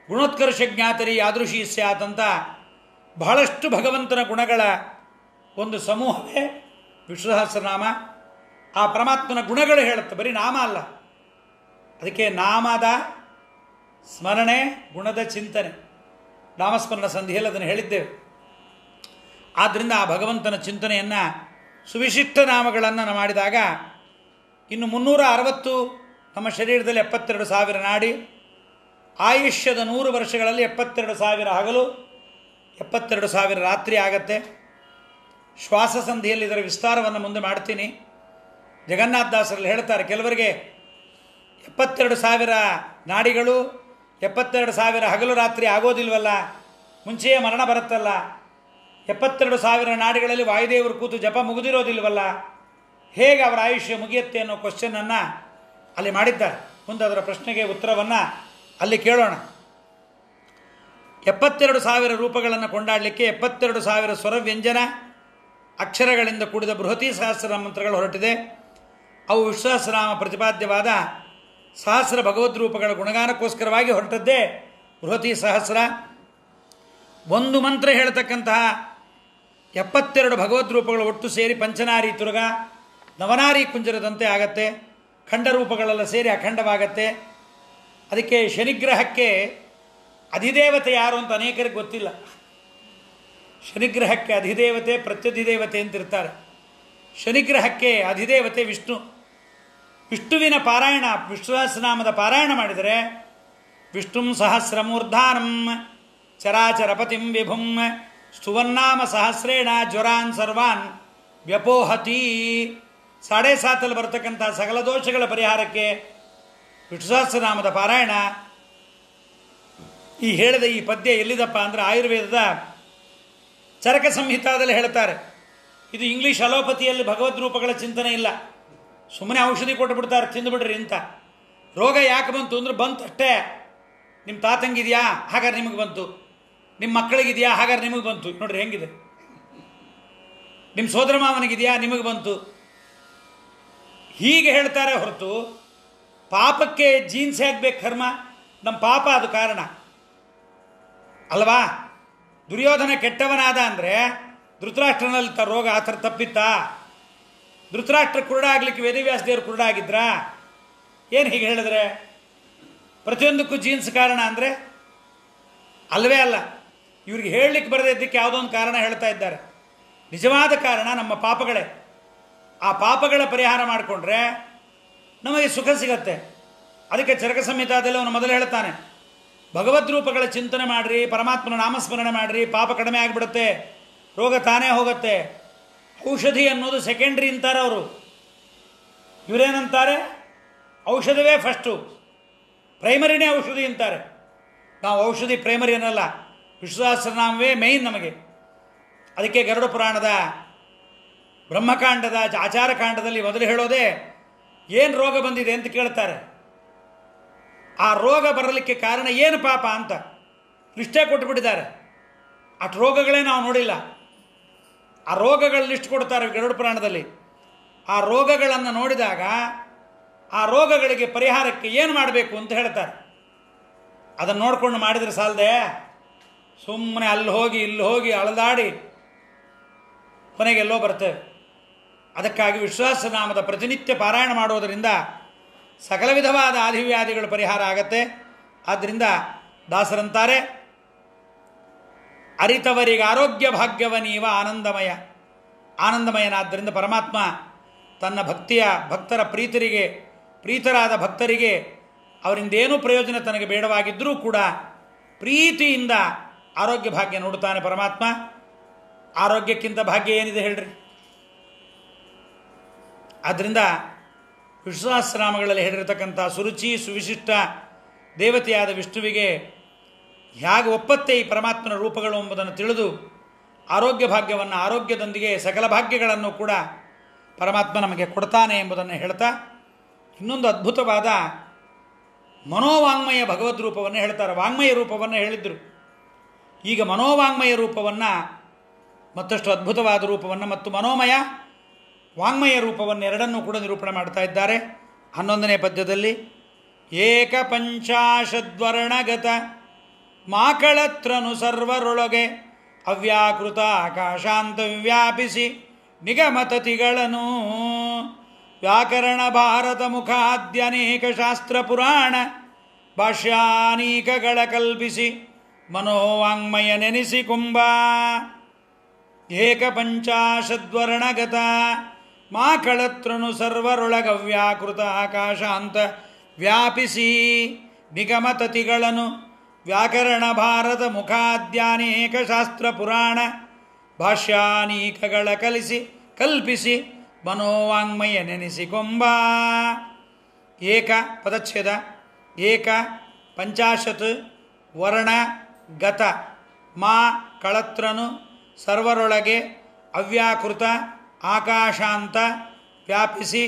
ಗುಣೋತ್ಕರ್ಷ ಜ್ಞಾತರಿ ಯಾದೃಶಿ ಸ್ಯಾತ್ ಅಂತ ಬಹಳಷ್ಟು ಭಗವಂತನ ಗುಣಗಳ ಒಂದು ಸಮೂಹವೇ ವಿಷ್ಣು ಸಹಸ್ರನಾಮ. ಆ ಪರಮಾತ್ಮನ ಗುಣಗಳು ಹೇಳುತ್ತೆ, ಬರೀ ನಾಮ ಅಲ್ಲ. ಅದಕ್ಕೆ ನಾಮದ ಸ್ಮರಣೆ, ಗುಣದ ಚಿಂತನೆ, ನಾಮಸ್ಮರಣ ಸಂಧಿಯಲ್ಲಿ ಅದನ್ನು ಹೇಳಿದ್ದೇವೆ. ಆದ್ದರಿಂದ ಆ ಭಗವಂತನ ಚಿಂತನೆಯನ್ನು, ಸುವಿಶಿಷ್ಟ ನಾಮಗಳನ್ನು ಮಾಡಿದಾಗ ಇನ್ನು 360 ನಮ್ಮ ಶರೀರದಲ್ಲಿ 72,000 ನಾಡಿ, ಆಯುಷ್ಯದ 100 ವರ್ಷಗಳಲ್ಲಿ 72,000 ಹಗಲು, 72,000 ರಾತ್ರಿ ಆಗತ್ತೆ. ಶ್ವಾಸ ಸಂಧಿಯಲ್ಲಿ ಇದರ ವಿಸ್ತಾರವನ್ನು ಮುಂದೆ ಮಾಡ್ತೀನಿ. ಜಗನ್ನಾಥದಾಸರಲ್ಲಿ ಹೇಳ್ತಾರೆ, ಕೆಲವರಿಗೆ 72,000 ನಾಡಿಗಳು, 72,000 ಹಗಲು ರಾತ್ರಿ ಆಗೋದಿಲ್ವಲ್ಲ, ಮುಂಚೆಯೇ ಮರಣ ಬರುತ್ತಲ್ಲ, 72,000 ನಾಡಿಗಳಲ್ಲಿ ವಾಯುದೇವರು ಕೂತು ಜಪ ಮುಗಿದಿರೋದಿಲ್ವಲ್ಲ, ಹೇಗೆ ಅವರ ಆಯುಷ್ಯ ಮುಗಿಯುತ್ತೆ ಅನ್ನೋ ಕ್ವಶನನ್ನು ಅಲ್ಲಿ ಮಾಡಿದ್ದಾರೆ. ಮುಂದೆ ಅದರ ಪ್ರಶ್ನೆಗೆ ಉತ್ತರವನ್ನು ಅಲ್ಲಿ ಕೇಳೋಣ. 72,000 ರೂಪಗಳನ್ನು ಕೊಂಡಾಡಲಿಕ್ಕೆ 72,000 ಸ್ವರ ವ್ಯಂಜನ ಅಕ್ಷರಗಳಿಂದ ಕೂಡಿದ ಬೃಹತಿ ಸಹಸ್ರ ಮಂತ್ರಗಳು ಹೊರಟಿದೆ. ಅವು ವಿಶ್ವಸಹಸ್ರನಾಮ ಪ್ರತಿಪಾದ್ಯವಾದ ಸಹಸ್ರ ಭಗವದ್ರೂಪಗಳ ಗುಣಗಾನಕ್ಕೋಸ್ಕರವಾಗಿ ಹೊರಟದ್ದೇ ಬೃಹತಿ ಸಹಸ್ರ. ಒಂದು ಮಂತ್ರ ಹೇಳ್ತಕ್ಕಂತಹ 72 ಭಗವದ್ರೂಪಗಳು ಒಟ್ಟು ಸೇರಿ ಪಂಚನಾರಿ ತುರ್ಗ, ನವನಾರಿ ಕುಂಜರದಂತೆ ಆಗತ್ತೆ. ಖಂಡರೂಪಗಳೆಲ್ಲ ಸೇರಿ ಅಖಂಡವಾಗತ್ತೆ. ಅದಕ್ಕೆ ಶನಿಗ್ರಹಕ್ಕೆ ಅಧಿದೇವತೆ ಯಾರು ಅಂತ ಅನೇಕರಿಗೆ ಗೊತ್ತಿಲ್ಲ. ಶನಿಗ್ರಹಕ್ಕೆ ಅಧಿದೇವತೆ ಪ್ರತ್ಯಧಿದೇವತೆ ಅಂತಿರ್ತಾರೆ. ಶನಿಗ್ರಹಕ್ಕೆ ಅಧಿದೇವತೆ ವಿಷ್ಣು. ವಿಷ್ಣುವಿನ ಪಾರಾಯಣ, ವಿಶ್ವಸಹಸ್ರನಾಮದ ಪಾರಾಯಣ ಮಾಡಿದರೆ ವಿಷ್ಣುಂ ಸಹಸ್ರಮೂರ್ಧಾನಂ ಚರಾಚರಪತಿಂ ವಿಭುಂ ಸ್ತುವನ್ನಾಮ ಸಹಸ್ರೇಣ ಜ್ವರಾನ್ ಸರ್ವಾನ್ ವ್ಯಪೋಹತಿ. 7.5 ಬರತಕ್ಕಂಥ ಸಕಲ ದೋಷಗಳ ಪರಿಹಾರಕ್ಕೆ ವಿಶ್ವಸಹಸ್ರನಾಮದ ಪಾರಾಯಣ. ಈ ಹೇಳಿದ ಈ ಪದ್ಯ ಎಲ್ಲಿದಪ್ಪ ಅಂದರೆ ಆಯುರ್ವೇದದ ಚರಕ ಸಂಹಿತಾದಲ್ಲಿ ಹೇಳ್ತಾರೆ. ಇದು ಇಂಗ್ಲೀಷ್ ಅಲೋಪತಿಯಲ್ಲಿ ಭಗವದ್ರೂಪಗಳ ಚಿಂತನೆ ಇಲ್ಲ. ಸುಮ್ಮನೆ ಔಷಧಿ ಕೊಟ್ಟುಬಿಡ್ತಾರೆ, ತಿಂದುಬಿಡ್ರಿ ಅಂತ. ರೋಗ ಯಾಕೆ ಬಂತು ಅಂದರೆ ಬಂತಷ್ಟೇ. ನಿಮ್ಮ ತಾತಂಗಿದೆಯಾ, ಹಾಗಾದ್ರೆ ನಿಮಗೆ ಬಂತು. ನಿಮ್ಮ ಮಕ್ಕಳಿಗಿದೆಯಾ, ಹಾಗಾದ್ರೆ ನಿಮಗೆ ಬಂತು. ನೋಡ್ರಿ ಹೆಂಗಿದೆ. ನಿಮ್ಮ ಸೋದರ ಮಾವನಿಗಿದೆಯಾ, ನಿಮಗೆ ಬಂತು. ಹೀಗೆ ಹೇಳ್ತಾರೆ ಹೊರತು ಪಾಪಕ್ಕೆ ಜೀನ್ಸ್ ಹಾಕ್ಬೇಕು ಕರ್ಮ. ನಮ್ಮ ಪಾಪ ಅದು ಕಾರಣ ಅಲ್ವಾ. ದುರ್ಯೋಧನ ಕೆಟ್ಟವನಾದ ಅಂದರೆ ಧೃತರಾಷ್ಟ್ರನಲ್ಲಿ ರೋಗ ಆ ಥರ ತಪ್ಪಿತ್ತಾ? ಧೃತರಾಷ್ಟ್ರ ಕುರುಡಾಗಲಿಕ್ಕೆ ವೇದವ್ಯಾಸ ದೇವರು ಕುರುಡಾಗಿದ್ರಾ? ಏನು ಹೀಗೆ ಹೇಳಿದ್ರೆ ಪ್ರತಿಯೊಂದಕ್ಕೂ ಜೀನ್ಸ್ ಕಾರಣ ಅಂದರೆ ಅಲ್ಲವೇ ಅಲ್ಲ. ಇವ್ರಿಗೆ ಹೇಳಲಿಕ್ಕೆ ಬರದೇ ಇದ್ದಕ್ಕೆ ಯಾವುದೋ ಒಂದು ಕಾರಣ ಹೇಳ್ತಾ ಇದ್ದಾರೆ. ನಿಜವಾದ ಕಾರಣ ನಮ್ಮ ಪಾಪಗಳೇ. ಆ ಪಾಪಗಳ ಪರಿಹಾರ ಮಾಡಿಕೊಂಡ್ರೆ ನಮಗೆ ಸುಖ ಸಿಗತ್ತೆ. ಅದಕ್ಕೆ ಚರಕ ಸಂಹಿತಾದಲ್ಲಿ ಅವನು ಮೊದಲು ಹೇಳ್ತಾನೆ, ಭಗವದ್ರೂಪಗಳ ಚಿಂತನೆ ಮಾಡಿರಿ, ಪರಮಾತ್ಮನ ನಾಮಸ್ಮರಣೆ ಮಾಡಿರಿ, ಪಾಪ ಕಡಿಮೆ ಆಗಿಬಿಡುತ್ತೆ, ರೋಗ ತಾನೇ ಹೋಗುತ್ತೆ. ಔಷಧಿ ಅನ್ನೋದು ಸೆಕೆಂಡ್ರಿ ಅಂತಾರೆ ಅವರು. ಇವರೇನಂತಾರೆ, ಔಷಧವೇ ಫಸ್ಟು, ಪ್ರೈಮರಿನೇ ಔಷಧಿ ಅಂತಾರೆ. ನಾವು ಔಷಧಿ ಪ್ರೈಮರಿ ಅನ್ನಲ್ಲ, ವಿಶ್ವಸಹಸ್ರನಾಮವೇ ಮೇಯ್ನ್ ನಮಗೆ. ಅದಕ್ಕೆ ಗರುಡ ಪುರಾಣದ ಬ್ರಹ್ಮಕಾಂಡದ ಆಚಾರಕಾಂಡದಲ್ಲಿ ಮೊದಲು ಹೇಳೋದೇ ಏನು ರೋಗ ಬಂದಿದೆ ಅಂತ ಕೇಳ್ತಾರೆ. ಆ ರೋಗ ಬರಲಿಕ್ಕೆ ಕಾರಣ ಏನು ಪಾಪ ಅಂತ ಲಿಸ್ಟೇ ಕೊಟ್ಟುಬಿಟ್ಟಿದ್ದಾರೆ. ಅಷ್ಟು ರೋಗಗಳೇ ನಾವು ನೋಡಿಲ್ಲ. ಆ ರೋಗಗಳ ಲಿಸ್ಟ್ ಕೊಡ್ತಾರೆ ಗರುಡ ಪುರಾಣದಲ್ಲಿ. ಆ ರೋಗಗಳನ್ನು ನೋಡಿದಾಗ ಆ ರೋಗಗಳಿಗೆ ಪರಿಹಾರಕ್ಕೆ ಏನು ಮಾಡಬೇಕು ಅಂತ ಹೇಳ್ತಾರೆ. ಅದನ್ನು ನೋಡಿಕೊಂಡು ಮಾಡಿದರೆ ಸಾಲದೆ ಸುಮ್ಮನೆ ಅಲ್ಲಿ ಹೋಗಿ ಇಲ್ಲಿ ಹೋಗಿ ಅಳದಾಡಿ ಕೊನೆಗೆಲ್ಲೋ ಬರ್ತೇವೆ. ಅದಕ್ಕಾಗಿ ವಿಶ್ವಸಹಸ್ರನಾಮದ ಪ್ರತಿನಿತ್ಯ ಪಾರಾಯಣ ಮಾಡೋದರಿಂದ ಸಕಲ ವಿಧವಾದ ಆದಿವ್ಯಾಧಿಗಳ ಪರಿಹಾರ ಆಗತ್ತೆ. ಆದ್ದರಿಂದ ದಾಸರಂತಾರೆ, ಅರಿತವರಿಗೆ ಆರೋಗ್ಯ ಭಾಗ್ಯವನೀವ ಆನಂದಮಯ. ಆನಂದಮಯನಾದ್ದರಿಂದ ಪರಮಾತ್ಮ ತನ್ನ ಭಕ್ತರ ಪ್ರೀತರಾದ ಭಕ್ತರಿಗೆ ಅವರಿಂದೇನೂ ಪ್ರಯೋಜನ ತನಗೆ ಬೇಡವಾಗಿದ್ದರೂ ಕೂಡ ಪ್ರೀತಿಯಿಂದ ಆರೋಗ್ಯ ಭಾಗ್ಯ ನೋಡುತ್ತಾನೆ ಪರಮಾತ್ಮ. ಆರೋಗ್ಯಕ್ಕಿಂತ ಭಾಗ್ಯ ಏನಿದೆ ಹೇಳ್ರಿ. ಆದ್ದರಿಂದ ವಿಶ್ವಸಹಸ್ರನಾಮಗಳಲ್ಲಿ ಹೇಳಿರತಕ್ಕಂಥ ಸುರುಚಿ ಸುವಿಶಿಷ್ಟ ದೇವತೆಯಾದ ವಿಷ್ಣುವಿಗೆ ಹೇಗೆ ಒಪ್ಪತ್ತೆ ಈ ಪರಮಾತ್ಮನ ರೂಪಗಳು ಎಂಬುದನ್ನು ತಿಳಿದು ಆರೋಗ್ಯ ಭಾಗ್ಯವನ್ನು, ಆರೋಗ್ಯದೊಂದಿಗೆ ಸಕಲ ಭಾಗ್ಯಗಳನ್ನು ಕೂಡ ಪರಮಾತ್ಮ ನಮಗೆ ಕೊಡ್ತಾನೆ ಎಂಬುದನ್ನು ಹೇಳ್ತಾ ಇನ್ನೊಂದು ಅದ್ಭುತವಾದ ಮನೋವಾಂಗ್ಮಯ ಭಗವದ್ ರೂಪವನ್ನು ಹೇಳ್ತಾರೆ. ವಾಂಗ್ಮಯ ರೂಪವನ್ನು ಹೇಳಿದರು. ಈಗ ಮನೋವಾಂಗ್ಮಯ ರೂಪವನ್ನು, ಮತ್ತಷ್ಟು ಅದ್ಭುತವಾದ ರೂಪವನ್ನು ಮತ್ತು ಮನೋಮಯ ವಾಂಗ್ಮಯ ರೂಪವನ್ನು ಎರಡನ್ನೂ ಕೂಡ ನಿರೂಪಣೆ ಮಾಡ್ತಾ ಇದ್ದಾರೆ 11ನೇ ಪದ್ಯದಲ್ಲಿ. ಏಕಪಂಚಾಶದ್ವರ್ಣಗತ ಮಾಕಳತ್ರನು ಸರ್ವರೊಳಗೆ ಅವ್ಯಾಕೃತ ಆಕಾಶಾಂತ ವ್ಯಾಪಿಸಿ ನಿಗಮತತಿಗಳನ್ನು ವ್ಯಾಕರಣ ಭಾರತ ಮುಖಾದ್ಯನೇಕ ಶಾಸ್ತ್ರ ಪುರಾಣ ಭಾಷ್ಯಾನೀಕಗಳ ಕಲ್ಪಿಸಿ ಮನೋವಾಂಗ್ಮಯ ನೆನೆಸಿ ಕುಂಭ. ಏಕಪಂಚಾಶದ್ವರ್ಣಗತ ಮಾಕಳತ್ರನು ಸರ್ವರೊಳಗವ್ಯಾಕೃತ ಆಕಾಶಾಂತ ವ್ಯಾಪಿಸಿ ನಿಗಮತತಿಗಳನ್ನು ವ್ಯಾಕರಣ ಭಾರತ ಮುಖಾದ್ಯಾನೇಕ ಶಾಸ್ತ್ರ ಪುರಾಣ ಭಾಷ್ಯಾನೀಕಗಳ ಕಲ್ಪಿಸಿ ಮನೋವಾಂಗ್ಮಯ ನೆನೆಸಿಕೊಂಬ. ಏಕ ಪದಚ್ಛೇದ. ಏಕ ಪಂಚಾಶತ್ ವರ್ಣ ಗತ ಮಾ ಕಳತ್ರನು ಸರ್ವರೊಳಗೆ ಅವ್ಯಾಕೃತ ಆಕಾಶಾಂತ ವ್ಯಾಪಿಸಿ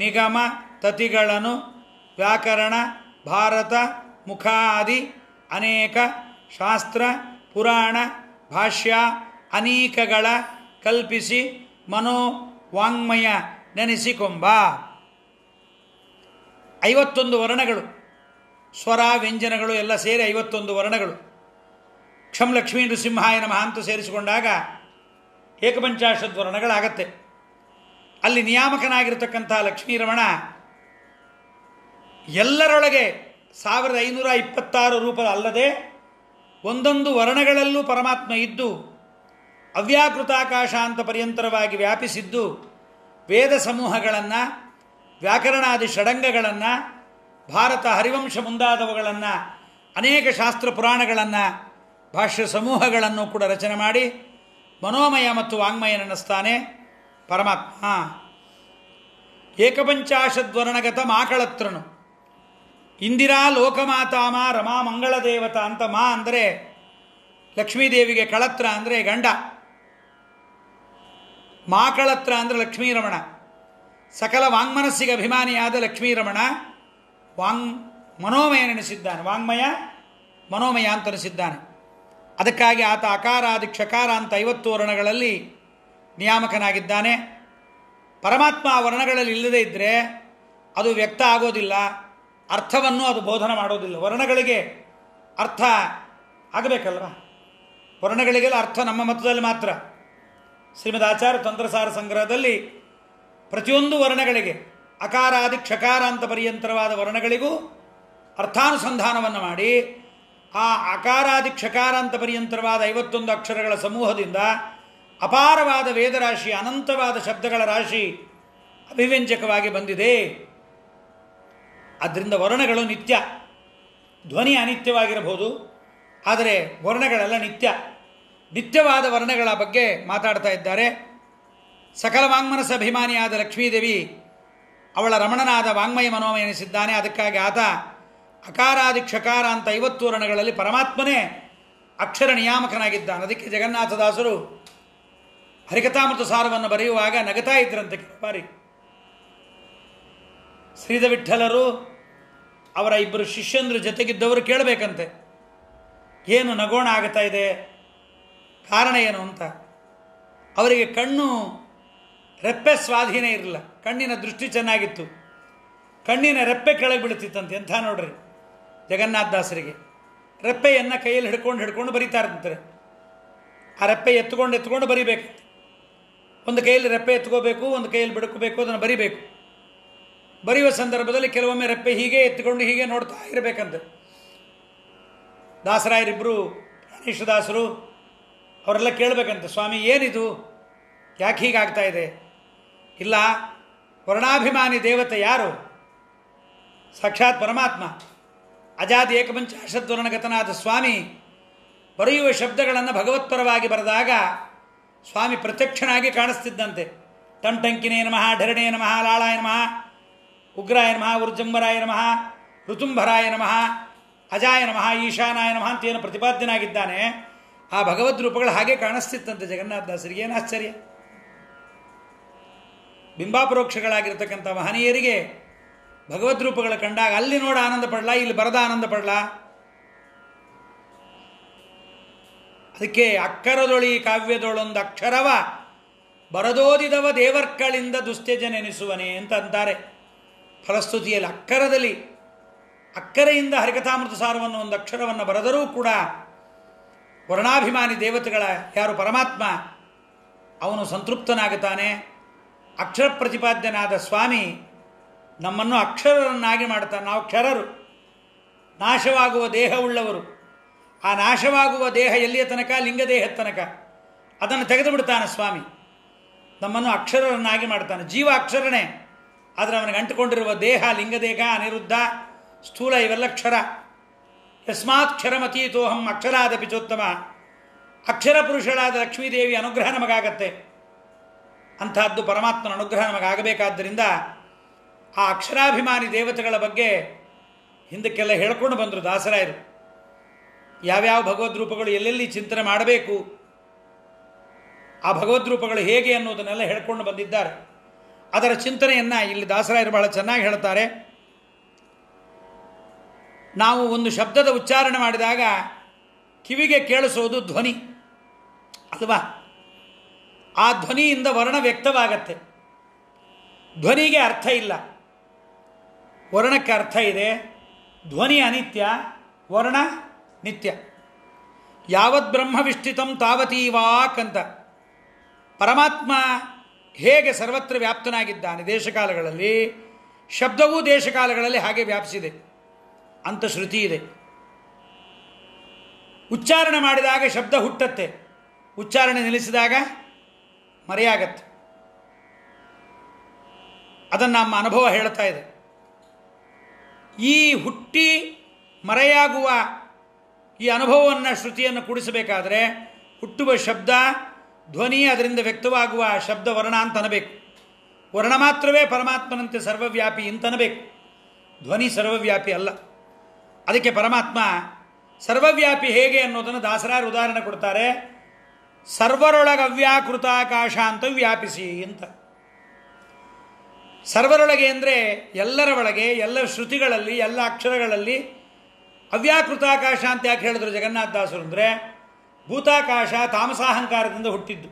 ನಿಗಮ ತತಿಗಳನ್ನು ವ್ಯಾಕರಣ ಭಾರತ ಮುಖಾದಿ ಅನೇಕ ಶಾಸ್ತ್ರ ಪುರಾಣ ಭಾಷ್ಯ ಅನೇಕಗಳ ಕಲ್ಪಿಸಿ ಮನೋ ವಾಂಗ್ಮಯ ನೆನೆಸಿಕೊಂಬ. 51 ವರ್ಣಗಳು, ಸ್ವರ ವ್ಯಂಜನಗಳು ಎಲ್ಲ ಸೇರಿ 51 ವರ್ಣಗಳು. ಕ್ಷಂ ಲಕ್ಷ್ಮೀ ನೃಸಿಂಹಾಯ ನಮಃ ಅಂತ ಸೇರಿಸಿಕೊಂಡಾಗ ಏಕಪಂಚಾಶದ್ ವರ್ಣಗಳಾಗತ್ತೆ. ಅಲ್ಲಿ ನಿಯಾಮಕನಾಗಿರತಕ್ಕಂಥ ಲಕ್ಷ್ಮೀರಮಣ ಎಲ್ಲರೊಳಗೆ 1526 ರೂಪ ಅಲ್ಲದೆ ಒಂದೊಂದು ವರ್ಣಗಳಲ್ಲೂ ಪರಮಾತ್ಮ ಇದ್ದು ಅವ್ಯಾಕೃತಾಕಾಶ ಅಂತ ಪರ್ಯಂತರವಾಗಿ ವ್ಯಾಪಿಸಿದ್ದು ವೇದ ಸಮೂಹಗಳನ್ನು, ವ್ಯಾಕರಣಾದಿ ಷಡಂಗಗಳನ್ನು, ಭಾರತ ಹರಿವಂಶ ಮುಂತಾದವುಗಳನ್ನು, ಅನೇಕ ಶಾಸ್ತ್ರ ಪುರಾಣಗಳನ್ನು, ಭಾಷ್ಯ ಸಮೂಹಗಳನ್ನು ಕೂಡ ರಚನೆ ಮಾಡಿ ಮನೋಮಯ ಮತ್ತು ವಾಂಗ್ಮಯ ನೆನೆಸ್ತಾನೆ ಪರಮಾತ್ಮ. ಏಕಪಂಚಾಶದ್ವರ್ಣಗತ ಮಾಕಳತ್ರನು ಇಂದಿರಾ ಲೋಕಮಾತಾಮ ರಮಾ ಮಂಗಳ ದೇವತಾ ಅಂತ. ಮಾ ಅಂದರೆ ಲಕ್ಷ್ಮೀದೇವಿಗೆ, ಕಳತ್ರ ಅಂದರೆ ಗಂಡ, ಮಾಕಳತ್ರ ಅಂದರೆ ಲಕ್ಷ್ಮೀರಮಣ. ಸಕಲ ವಾಂಗ್ಮನಸ್ಸಿಗೆ ಅಭಿಮಾನಿಯಾದ ಲಕ್ಷ್ಮೀರಮಣ ಮನೋಮಯ ನೆನೆಸಿದ್ದಾನೆ, ವಾಂಗ್ಮಯ ಮನೋಮಯ ಅಂತ ನೆನೆಸಿದ್ದಾನೆ. ಅದಕ್ಕಾಗಿ ಆತ ಅಕಾರಾದಿ ಕ್ಷಕಾರ ಅಂತ 50 ವರ್ಣಗಳಲ್ಲಿ ನಿಯಾಮಕನಾಗಿದ್ದಾನೆ. ಪರಮಾತ್ಮ ಆ ವರ್ಣಗಳಲ್ಲಿ ಇಲ್ಲದೇ ಇದ್ದರೆ ಅದು ವ್ಯಕ್ತ ಆಗೋದಿಲ್ಲ, ಅರ್ಥವನ್ನು ಅದು ಬೋಧನೆ ಮಾಡೋದಿಲ್ಲ. ವರ್ಣಗಳಿಗೆ ಅರ್ಥ ಆಗಬೇಕಲ್ವ? ವರ್ಣಗಳಿಗೆಲ್ಲ ಅರ್ಥ ನಮ್ಮ ಮತದಲ್ಲಿ ಮಾತ್ರ. ಶ್ರೀಮದ್ ಆಚಾರ್ಯ ತಂತ್ರಸಾರ ಸಂಗ್ರಹದಲ್ಲಿ ಪ್ರತಿಯೊಂದು ವರ್ಣಗಳಿಗೆ ಅಕಾರಾದಿ ಕ್ಷಕಾರ ಅಂತ ಪರ್ಯಂತರವಾದ ವರ್ಣಗಳಿಗೂ ಅರ್ಥಾನುಸಂಧಾನವನ್ನು ಮಾಡಿ ಆ ಅಕಾರಾದಿ ಕ್ಷಕಾರ ಅಂತ ಪರ್ಯಂತರವಾದ 51 ಅಕ್ಷರಗಳ ಸಮೂಹದಿಂದ ಅಪಾರವಾದ ವೇದರಾಶಿ, ಅನಂತವಾದ ಶಬ್ದಗಳ ರಾಶಿ ಅಭಿವ್ಯಂಜಕವಾಗಿ ಬಂದಿದೆ. ಆದ್ದರಿಂದ ವರ್ಣಗಳು ನಿತ್ಯ, ಧ್ವನಿ ಅನಿತ್ಯವಾಗಿರಬಹುದು, ಆದರೆ ವರ್ಣಗಳೆಲ್ಲ ನಿತ್ಯ. ನಿತ್ಯವಾದ ವರ್ಣಗಳ ಬಗ್ಗೆ ಮಾತಾಡ್ತಾ ಇದ್ದಾರೆ. ಸಕಲ ವಾಂಗ್ಮನಸ ಅಭಿಮಾನಿಯಾದ ಲಕ್ಷ್ಮೀದೇವಿ ಅವಳ ರಮಣನಾದ ವಾಂಗ್ಮಯ ಮನೋಮಯ ಎನಿಸಿದ್ದಾನೆ. ಅದಕ್ಕಾಗಿ ಆತ ಅಕಾರಾದಿ ಕ್ಷಕಾರ ಅಂತ 50 ವರ್ಣಗಳಲ್ಲಿ ಪರಮಾತ್ಮನೇ ಅಕ್ಷರ ನಿಯಾಮಕನಾಗಿದ್ದಾನೆ. ಅದಕ್ಕೆ ಜಗನ್ನಾಥದಾಸರು ಹರಿಕಥಾಮೃತ ಸಾರವನ್ನು ಬರೆಯುವಾಗ ನಗತಾ ಇದ್ರಂತೆ ಕೆಲವು ಬಾರಿ. ಶ್ರೀಧ ವಿಠ್ಠಲರು ಅವರ 2 ಶಿಷ್ಯಂದ್ರ ಜೊತೆಗಿದ್ದವರು ಕೇಳಬೇಕಂತೆ, ಏನು ನಗೋಣ ಆಗ್ತಾ ಇದೆ, ಕಾರಣ ಏನು ಅಂತ. ಅವರಿಗೆ ಕಣ್ಣು ರೆಪ್ಪೆ ಸ್ವಾಧೀನ ಇರಲಿಲ್ಲ, ಕಣ್ಣಿನ ದೃಷ್ಟಿ ಚೆನ್ನಾಗಿತ್ತು, ಕಣ್ಣಿನ ರೆಪ್ಪೆ ಕೆಳಗೆ ಬೀಳ್ತಿತ್ತಂತೆ. ಎಂಥ ನೋಡ್ರಿ ಜಗನ್ನಾಥದಾಸರಿಗೆ. ರೆಪ್ಪೆಯನ್ನು ಕೈಯಲ್ಲಿ ಹಿಡ್ಕೊಂಡು ಬರೀತಾ ಇರ್ತಾರೆ. ಆ ರೆಪ್ಪೆ ಎತ್ಕೊಂಡು ಬರಿಬೇಕು. ಒಂದು ಕೈಯಲ್ಲಿ ರೆಪ್ಪೆ ಎತ್ಕೋಬೇಕು, ಒಂದು ಕೈಯಲ್ಲಿ ಬಿಡ್ಕೋಬೇಕು, ಅದನ್ನು ಬರಿಬೇಕು. ಬರೆಯುವ ಸಂದರ್ಭದಲ್ಲಿ ಕೆಲವೊಮ್ಮೆ ರೆಪ್ಪೆ ಹೀಗೆ ಎತ್ಕೊಂಡು ಹೀಗೆ ನೋಡ್ತಾ ಇರಬೇಕಂತೆ. ದಾಸರಾಯರಿಬ್ಬರು, ಪ್ರಾಣೇಶದಾಸರು ಅವರೆಲ್ಲ ಕೇಳಬೇಕಂತೆ, ಸ್ವಾಮಿ ಏನಿದು, ಯಾಕೆ ಹೀಗಾಗ್ತಾ ಇದೆ? ಇಲ್ಲ, ವರ್ಣಾಭಿಮಾನಿ ದೇವತೆ ಯಾರು? ಸಾಕ್ಷಾತ್ ಪರಮಾತ್ಮ ಅಜಾದಿ ಏಕಪಂಚಾಶದ್ವರ್ಣಗತನಾದ ಸ್ವಾಮಿ ಬರೆಯುವ ಶಬ್ದಗಳನ್ನು ಭಗವತ್ಪರವಾಗಿ ಬರೆದಾಗ ಸ್ವಾಮಿ ಪ್ರತ್ಯಕ್ಷನಾಗಿ ಕಾಣಿಸ್ತಿದ್ದಂತೆ. ಟಂಟಂಕಿನೇ ನಮಃ, ಢರಣೇ ನಮಃ, ಲಾಳಾಯ ನಮಃ, ಉಗ್ರಾಯ ನಮಃ, ಉರ್ಜಂಬರಾಯ ನಮಃ, ಋತುಂಭರಾಯ ನಮಃ, ಅಜಾಯ ನಮಃ, ಈಶಾನಾಯ ನಮಃ ಅಂತ ಏನು ಪ್ರತಿಪಾದ್ಯನಾಗಿದ್ದಾನೆ, ಆ ಭಗವದ್ ರೂಪಗಳು ಹಾಗೆ ಕಾಣಿಸ್ತಿತ್ತಂತೆ ಜಗನ್ನಾಥದಾಸರಿಗೆ. ಏನು ಆಶ್ಚರ್ಯ! ಬಿಂಬಾಪರೋಕ್ಷಗಳಾಗಿರ್ತಕ್ಕಂಥ ಮಹನೀಯರಿಗೆ ಭಗವದ್ ರೂಪಗಳು ಕಂಡಾಗ ಅಲ್ಲಿ ನೋಡ ಆನಂದ ಪಡಲ, ಇಲ್ಲಿ ಬರದ ಆನಂದ ಪಡಲ. ಅದಕ್ಕೆ ಅಕ್ಕರದೊಳಿ ಕಾವ್ಯದೊಳೊಂದು ಅಕ್ಷರವ ಬರದೋದಿದವ ದೇವರ್ಕಳಿಂದ ದುಸ್ತ್ಯಜನೆನಿಸುವನೆ ಅಂತ ಅಂತಾರೆ ಫಲಸ್ತುತಿಯಲ್ಲಿ. ಅಕ್ಕರದಲ್ಲಿ, ಅಕ್ಕರೆಯಿಂದ ಹರಿಕಥಾಮೃತ ಸಾರವನ್ನು ಒಂದು ಅಕ್ಷರವನ್ನು ಬರೆದರೂ ಕೂಡ ವರ್ಣಾಭಿಮಾನಿ ದೇವತೆಗಳ ಯಾರು ಪರಮಾತ್ಮ ಅವನು ಸಂತೃಪ್ತನಾಗುತ್ತಾನೆ. ಅಕ್ಷರ ಪ್ರತಿಪಾದ್ಯನಾದ ಸ್ವಾಮಿ ನಮ್ಮನ್ನು ಅಕ್ಷರರನ್ನಾಗಿ ಮಾಡ್ತಾನೆ. ನಾವು ಕ್ಷರರು, ನಾಶವಾಗುವ ದೇಹವುಳ್ಳವರು. ಆ ನಾಶವಾಗುವ ದೇಹ ಎಲ್ಲಿಯ ತನಕ? ಲಿಂಗದೇಹದ ತನಕ. ಅದನ್ನು ತೆಗೆದು ಬಿಡ್ತಾನೆ ಸ್ವಾಮಿ, ನಮ್ಮನ್ನು ಅಕ್ಷರರನ್ನಾಗಿ ಮಾಡ್ತಾನೆ. ಜೀವ ಅಕ್ಷರನೇ, ಆದರೆ ಅವನಿಗೆ ಅಂಟುಕೊಂಡಿರುವ ದೇಹ, ಲಿಂಗದೇಹ, ಅನಿರುದ್ಧ, ಸ್ಥೂಲ ಇವೆಲ್ಲ ಕ್ಷರ. ಯಸ್ಮಾತ್ ಕ್ಷರಮತೀತೋಹಂ ಅಕ್ಷರಾದಪಿ ಚೋತ್ತಮ. ಅಕ್ಷರ ಪುರುಷಳಾದ ಲಕ್ಷ್ಮೀದೇವಿ ಅನುಗ್ರಹ ನಮಗಾಗತ್ತೆ. ಅಂಥದ್ದು ಪರಮಾತ್ಮನ ಅನುಗ್ರಹ ನಮಗಾಗಬೇಕಾದ್ದರಿಂದ ಆ ಅಕ್ಷರಾಭಿಮಾನಿ ದೇವತೆಗಳ ಬಗ್ಗೆ ಹಿಂದಕ್ಕೆಲ್ಲ ಹೇಳ್ಕೊಂಡು ಬಂದರು ದಾಸರಾಯರು. ಯಾವ್ಯಾವ ಭಗವದ್ ರೂಪಗಳು ಎಲ್ಲೆಲ್ಲಿ ಚಿಂತನೆ ಮಾಡಬೇಕು, ಆ ಭಗವದ್ ರೂಪಗಳು ಹೇಗೆ ಅನ್ನೋದನ್ನೆಲ್ಲ ಹೇಳ್ಕೊಂಡು ಬಂದಿದ್ದಾರೆ. ಅದರ ಚಿಂತನೆಯನ್ನು ಇಲ್ಲಿ ದಾಸರಾಯರು ಬಹಳ ಚೆನ್ನಾಗಿ ಹೇಳ್ತಾರೆ. ನಾವು ಒಂದು ಶಬ್ದದ ಉಚ್ಚಾರಣೆ ಮಾಡಿದಾಗ ಕಿವಿಗೆ ಕೇಳಿಸೋದು ಧ್ವನಿ ಅಲ್ವಾ? ಆ ಧ್ವನಿಯಿಂದ ವರ್ಣ ವ್ಯಕ್ತವಾಗತ್ತೆ. ಧ್ವನಿಗೆ ಅರ್ಥ ಇಲ್ಲ. ವರ್ಣಕ್ಕೆ ಅರ್ಥ ಇದೆ. ಧ್ವನಿ ಅನಿತ್ಯ, ವರ್ಣ ನಿತ್ಯ. ಯಾವತ್ ಬ್ರಹ್ಮವಿಷ್ಟಿತಂ ತಾವತೀ ವಾಕ್ ಅಂತ. ಪರಮಾತ್ಮ ಹೇಗೆ ಸರ್ವತ್ರ ವ್ಯಾಪ್ತನಾಗಿದ್ದಾನೆ ದೇಶಕಾಲಗಳಲ್ಲಿ, ಶಬ್ದವೂ ದೇಶಕಾಲಗಳಲ್ಲಿ ಹಾಗೆ ವ್ಯಾಪಿಸಿದೆ ಅಂತ ಶ್ರುತಿ ಇದೆ. ಉಚ್ಚಾರಣೆ ಮಾಡಿದಾಗ ಶಬ್ದ ಹುಟ್ಟತ್ತೆ, ಉಚ್ಚಾರಣೆ ನಿಲ್ಲಿಸಿದಾಗ ಮರೆಯಾಗತ್ತೆ. ಅದನ್ನು ನಮ್ಮ ಅನುಭವ ಹೇಳ್ತಾ ಇದೆ. ಈ ಹುಟ್ಟಿ ಮರೆಯಾಗುವ ಈ ಅನುಭವವನ್ನು, ಶ್ರುತಿಯನ್ನು ಕೂಡಿಸಬೇಕಾದ್ರೆ ಹುಟ್ಟುವ ಶಬ್ದ, ಧ್ವನಿ, ಅದರಿಂದ ವ್ಯಕ್ತವಾಗುವ ಶಬ್ದ ವರ್ಣ ಅಂತ ಅನ್ನಬೇಕು. ವರ್ಣ ಮಾತ್ರವೇ ಪರಮಾತ್ಮನಂತೆ ಸರ್ವವ್ಯಾಪಿ ಅಂತನಬೇಕು, ಧ್ವನಿ ಸರ್ವವ್ಯಾಪಿ ಅಲ್ಲ. ಅದಕ್ಕೆ ಪರಮಾತ್ಮ ಸರ್ವವ್ಯಾಪಿ ಹೇಗೆ ಅನ್ನೋದನ್ನು ದಾಸರಾಯರು ಉದಾಹರಣೆ ಕೊಡ್ತಾರೆ. ಸರ್ವರೊಳಗೆ ಅವ್ಯಾಕೃತಾಕಾಶ ಅಂತ ವ್ಯಾಪಿಸಿ ಅಂತ. ಸರ್ವರೊಳಗೆ ಅಂದರೆ ಎಲ್ಲರ ಒಳಗೆ, ಎಲ್ಲ ಶ್ರುತಿಗಳಲ್ಲಿ, ಎಲ್ಲ ಅಕ್ಷರಗಳಲ್ಲಿ ಅವ್ಯಾಕೃತಾಕಾಶ ಅಂತ ಯಾಕೆ ಹೇಳಿದ್ರು ಜಗನ್ನಾಥದಾಸರು ಅಂದರೆ, ಭೂತಾಕಾಶ ತಾಮಸಾಹಂಕಾರದಿಂದ ಹುಟ್ಟಿದ್ದು.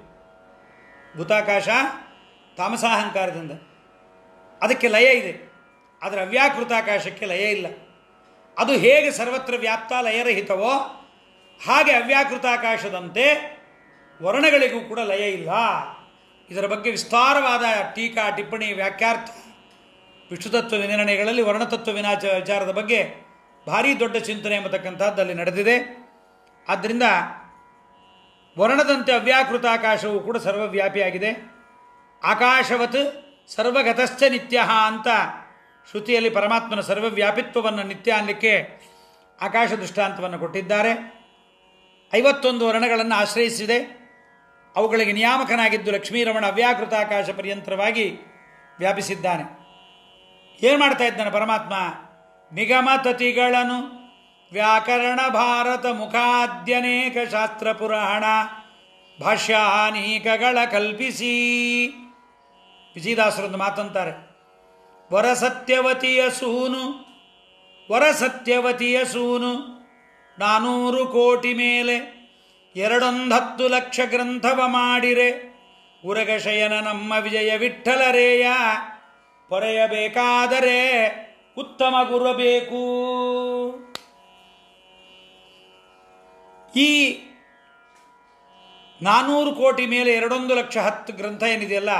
ಭೂತಾಕಾಶ ತಾಮಸಾಹಂಕಾರದಿಂದ, ಅದಕ್ಕೆ ಲಯ ಇದೆ. ಆದರೆ ಅವ್ಯಾಕೃತಾಕಾಶಕ್ಕೆ ಲಯ ಇಲ್ಲ. ಅದು ಹೇಗೆ ಸರ್ವತ್ರ ವ್ಯಾಪ್ತ ಲಯರಹಿತವೋ ಹಾಗೆ ಅವ್ಯಾಕೃತಾಕಾಶದಂತೆ ವರ್ಣಗಳಿಗೂ ಕೂಡ ಲಯ ಇಲ್ಲ. ಇದರ ಬಗ್ಗೆ ವಿಸ್ತಾರವಾದ ಟೀಕಾ, ಟಿಪ್ಪಣಿ, ವ್ಯಾಖ್ಯಾರ್ಥ ವಿಷ್ಣುತತ್ವ ವಿನಿರ್ಣಯಗಳಲ್ಲಿ ವರ್ಣತತ್ವ ವಿಚಾರದ ಬಗ್ಗೆ ಭಾರೀ ದೊಡ್ಡ ಚಿಂತನೆ ಎಂಬತಕ್ಕಂಥದ್ದು ಅಲ್ಲಿ ನಡೆದಿದೆ. ಆದ್ದರಿಂದ ವರ್ಣದಂತೆ ಅವ್ಯಾಕೃತಾಕಾಶವು ಕೂಡ ಸರ್ವವ್ಯಾಪಿಯಾಗಿದೆ. ಆಕಾಶವತ್ ಸರ್ವಗತಶ್ಚ ನಿತ್ಯ ಅಂತ ಶ್ರುತಿಯಲ್ಲಿ ಪರಮಾತ್ಮನ ಸರ್ವವ್ಯಾಪಿತ್ವವನ್ನು ನಿತ್ಯ ಅನ್ನಲಿಕ್ಕೆ ಆಕಾಶ ದೃಷ್ಟಾಂತವನ್ನು ಕೊಟ್ಟಿದ್ದಾರೆ. 51 ವರ್ಣಗಳನ್ನು ಆಶ್ರಯಿಸಿದೆ. ಅವುಗಳಿಗೆ ನಿಯಾಮಕನಾಗಿದ್ದು ಲಕ್ಷ್ಮೀರಮಣ ಅವ್ಯಾಕೃತಾಕಾಶ ಪರ್ಯಂತರವಾಗಿ ವ್ಯಾಪಿಸಿದ್ದಾನೆ. ಏನು ಮಾಡ್ತಾ ಇದ್ದಾನೆ ಪರಮಾತ್ಮ? ನಿಗಮತತಿಗಳನ್ನು ವ್ಯಾಕರಣ ಭಾರತ ಮುಖಾದ್ಯನೇಕ ಶಾಸ್ತ್ರ ಪುರಾಣ ಭಾಷ್ಯಾನೀಕಗಳ ಕಲ್ಪಿಸಿ. ವಿಜಯದಾಸರೊಂದು ಮಾತಂತಾರೆ, ವರಸತ್ಯವತಿಯ ಸೂನು 400 ಕೋಟಿ ಮೇಲೆ 210 ಲಕ್ಷ ಗ್ರಂಥವ ಮಾಡಿರೆ ಉರಗಶಯನ ನಮ್ಮ ವಿಜಯ ವಿಠ್ಠಲರೇಯ ಪೊರೆಯಬೇಕಾದರೆ ಉತ್ತಮ ಗುರಬೇಕು. ಈ 400 ಕೋಟಿ ಮೇಲೆ 201 ಲಕ್ಷ 10 ಗ್ರಂಥ ಏನಿದೆಯಲ್ಲ,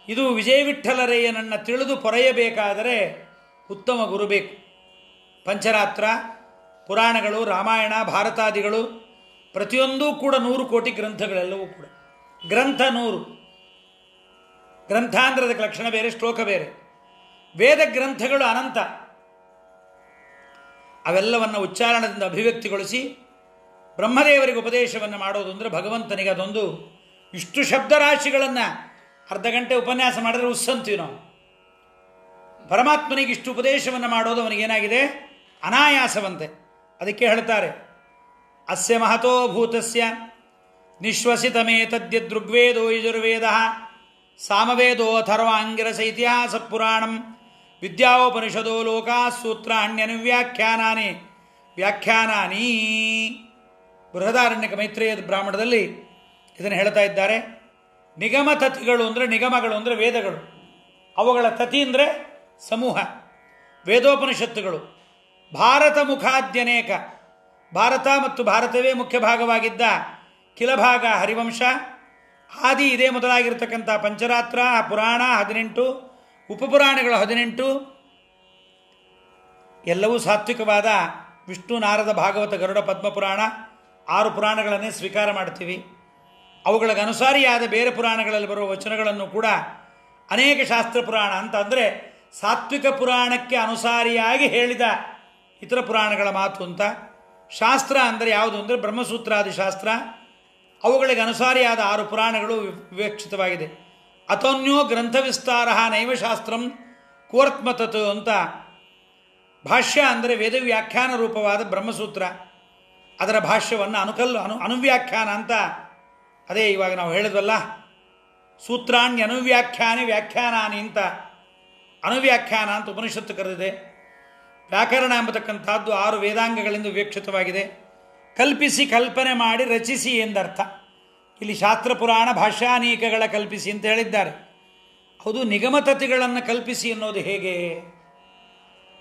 ಇದು ವಿಜಯ ವಿಠ್ಠಲರೇಯನನ್ನು ತಿಳಿದು ಪೊರೆಯಬೇಕಾದರೆ ಉತ್ತಮ ಗುರು ಬೇಕು. ಪಂಚರಾತ್ರ, ಪುರಾಣಗಳು, ರಾಮಾಯಣ, ಭಾರತಾದಿಗಳು ಪ್ರತಿಯೊಂದೂ ಕೂಡ 100 ಕೋಟಿ ಗ್ರಂಥಗಳೆಲ್ಲವೂ ಕೂಡ. ಗ್ರಂಥ 100. ಗ್ರಂಥ ಅಂದರೆ ಅದಕ್ಕೆ ಲಕ್ಷಣ ಬೇರೆ, ಶ್ಲೋಕ ಬೇರೆ. ವೇದ ಗ್ರಂಥಗಳು ಅನಂತ. ಅವೆಲ್ಲವನ್ನು ಉಚ್ಚಾರಣದಿಂದ ಅಭಿವ್ಯಕ್ತಿಗೊಳಿಸಿ ಬ್ರಹ್ಮದೇವರಿಗೆ ಉಪದೇಶವನ್ನು ಮಾಡೋದು ಅಂದರೆ ಭಗವಂತನಿಗೆ ಅದೊಂದು. ಇಷ್ಟು ಶಬ್ದರಾಶಿಗಳನ್ನು ಅರ್ಧ ಗಂಟೆ ಉಪನ್ಯಾಸ ಮಾಡಿದ್ರೆ ಉಸ್ಸಂತೀವಿ ನಾವು. ಪರಮಾತ್ಮನಿಗೆ ಇಷ್ಟು ಉಪದೇಶವನ್ನು ಮಾಡೋದು ಅವನಿಗೇನಾಗಿದೆ? ಅನಾಯಾಸವಂತೆ. ಅದಕ್ಕೆ ಹೇಳ್ತಾರೆ, ಅಸ್ಯ ಮಹತೋ ಭೂತಸ್ಯ ನಿಶ್ವಸಿತಮೇತದ್ಯದೃಗ್ವೇದೋ ಯಜುರ್ವೇದ ಸಾಮವೇದೋ ಅಥರ್ವಾಂಗಿರಸ ಇತಿಹಾಸ ಪುರಾಣಂ ವಿದ್ಯಾೋಪನಿಷದೋ ಲೋಕಾ ಸೂತ್ರಾಣ್ಯನುವ್ಯಾಖ್ಯಾನಾನಿ ವ್ಯಾಖ್ಯಾನಾನಿ. ಬೃಹದಾರಣ್ಯಕ ಮೈತ್ರೇಯ ಬ್ರಾಹ್ಮಣದಲ್ಲಿ ಇದನ್ನು ಹೇಳ್ತಾ ಇದ್ದಾರೆ. ನಿಗಮ ತತಿಗಳು ಅಂದರೆ, ನಿಗಮಗಳು ಅಂದರೆ ವೇದಗಳು, ಅವುಗಳ ತತಿ ಅಂದರೆ ಸಮೂಹ, ವೇದೋಪನಿಷತ್ತುಗಳು. ಭಾರತ ಮುಖಾದ್ಯನೇಕ, ಭಾರತ ಮತ್ತು ಭಾರತವೇ ಮುಖ್ಯ ಭಾಗವಾಗಿದ್ದ ಕಿಲಭಾಗ ಹರಿವಂಶ, ಆದಿ ಇದೇ ಮೊದಲಾಗಿರ್ತಕ್ಕಂಥ ಪಂಚರಾತ್ರ, ಪುರಾಣ 18, ಉಪಪುರಾಣಗಳು 18, ಎಲ್ಲವೂ ಸಾತ್ವಿಕವಾದ ವಿಷ್ಣು, ನಾರದ, ಭಾಗವತ, ಗರುಡ, ಪದ್ಮಪುರಾಣ 6 ಪುರಾಣಗಳನ್ನೇ ಸ್ವೀಕಾರ ಮಾಡ್ತೀವಿ. ಅವುಗಳಿಗೆ ಅನುಸಾರಿಯಾದ ಬೇರೆ ಪುರಾಣಗಳಲ್ಲಿ ಬರುವ ವಚನಗಳನ್ನು ಕೂಡ ಅನೇಕ ಶಾಸ್ತ್ರ ಪುರಾಣ ಅಂತ ಅಂದರೆ ಸಾತ್ವಿಕ ಪುರಾಣಕ್ಕೆ ಅನುಸಾರಿಯಾಗಿ ಹೇಳಿದ ಇತರ ಪುರಾಣಗಳ ಮಾತು ಅಂತ. ಶಾಸ್ತ್ರ ಅಂದರೆ ಯಾವುದು ಅಂದರೆ ಬ್ರಹ್ಮಸೂತ್ರಾದಿ ಶಾಸ್ತ್ರ, ಅವುಗಳಿಗೆ ಅನುಸಾರಿಯಾದ 6 ಪುರಾಣಗಳು ವಿವೇಕ್ಷಿತವಾಗಿದೆ. ಅಥೋನ್ಯೋ ಗ್ರಂಥ ವಿಸ್ತಾರ ನೈವ ಶಾಸ್ತ್ರಂ ಕೋರ್ತ್ಮತತ್ ಅಂತ. ಭಾಷ್ಯ ಅಂದರೆ ವೇದ ವ್ಯಾಖ್ಯಾನ ರೂಪವಾದ ಬ್ರಹ್ಮಸೂತ್ರ, ಅದರ ಭಾಷ್ಯವನ್ನು ಅನುವ್ಯಾಖ್ಯಾನ ಅಂತ. ಅದೇ ಇವಾಗ ನಾವು ಹೇಳಿದ್ವಲ್ಲ, ಸೂತ್ರಾಣ್ಯ ಅನುವ್ಯಾಖ್ಯಾನಿ ವ್ಯಾಖ್ಯಾನಾನಿ ಅಂತ. ಅನುವ್ಯಾಖ್ಯಾನ ಅಂತ ಉಪನಿಷತ್ತು ಕರೆದಿದೆ. ವ್ಯಾಕರಣ ಎಂಬತಕ್ಕಂಥದ್ದು 6 ವೇದಾಂಗಗಳಿಂದ ವಿವೇಕ್ಷಿತವಾಗಿದೆ. ಕಲ್ಪಿಸಿ, ಕಲ್ಪನೆ ಮಾಡಿ, ರಚಿಸಿ ಎಂದರ್ಥ. ಇಲ್ಲಿ ಶಾಸ್ತ್ರ ಪುರಾಣ ಭಾಷ್ಯಾನೀಕಗಳ ಕಲ್ಪಿಸಿ ಅಂತ ಹೇಳಿದ್ದಾರೆ. ಹೌದು, ನಿಗಮತತಿಗಳನ್ನು ಕಲ್ಪಿಸಿ ಅನ್ನೋದು ಹೇಗೆ?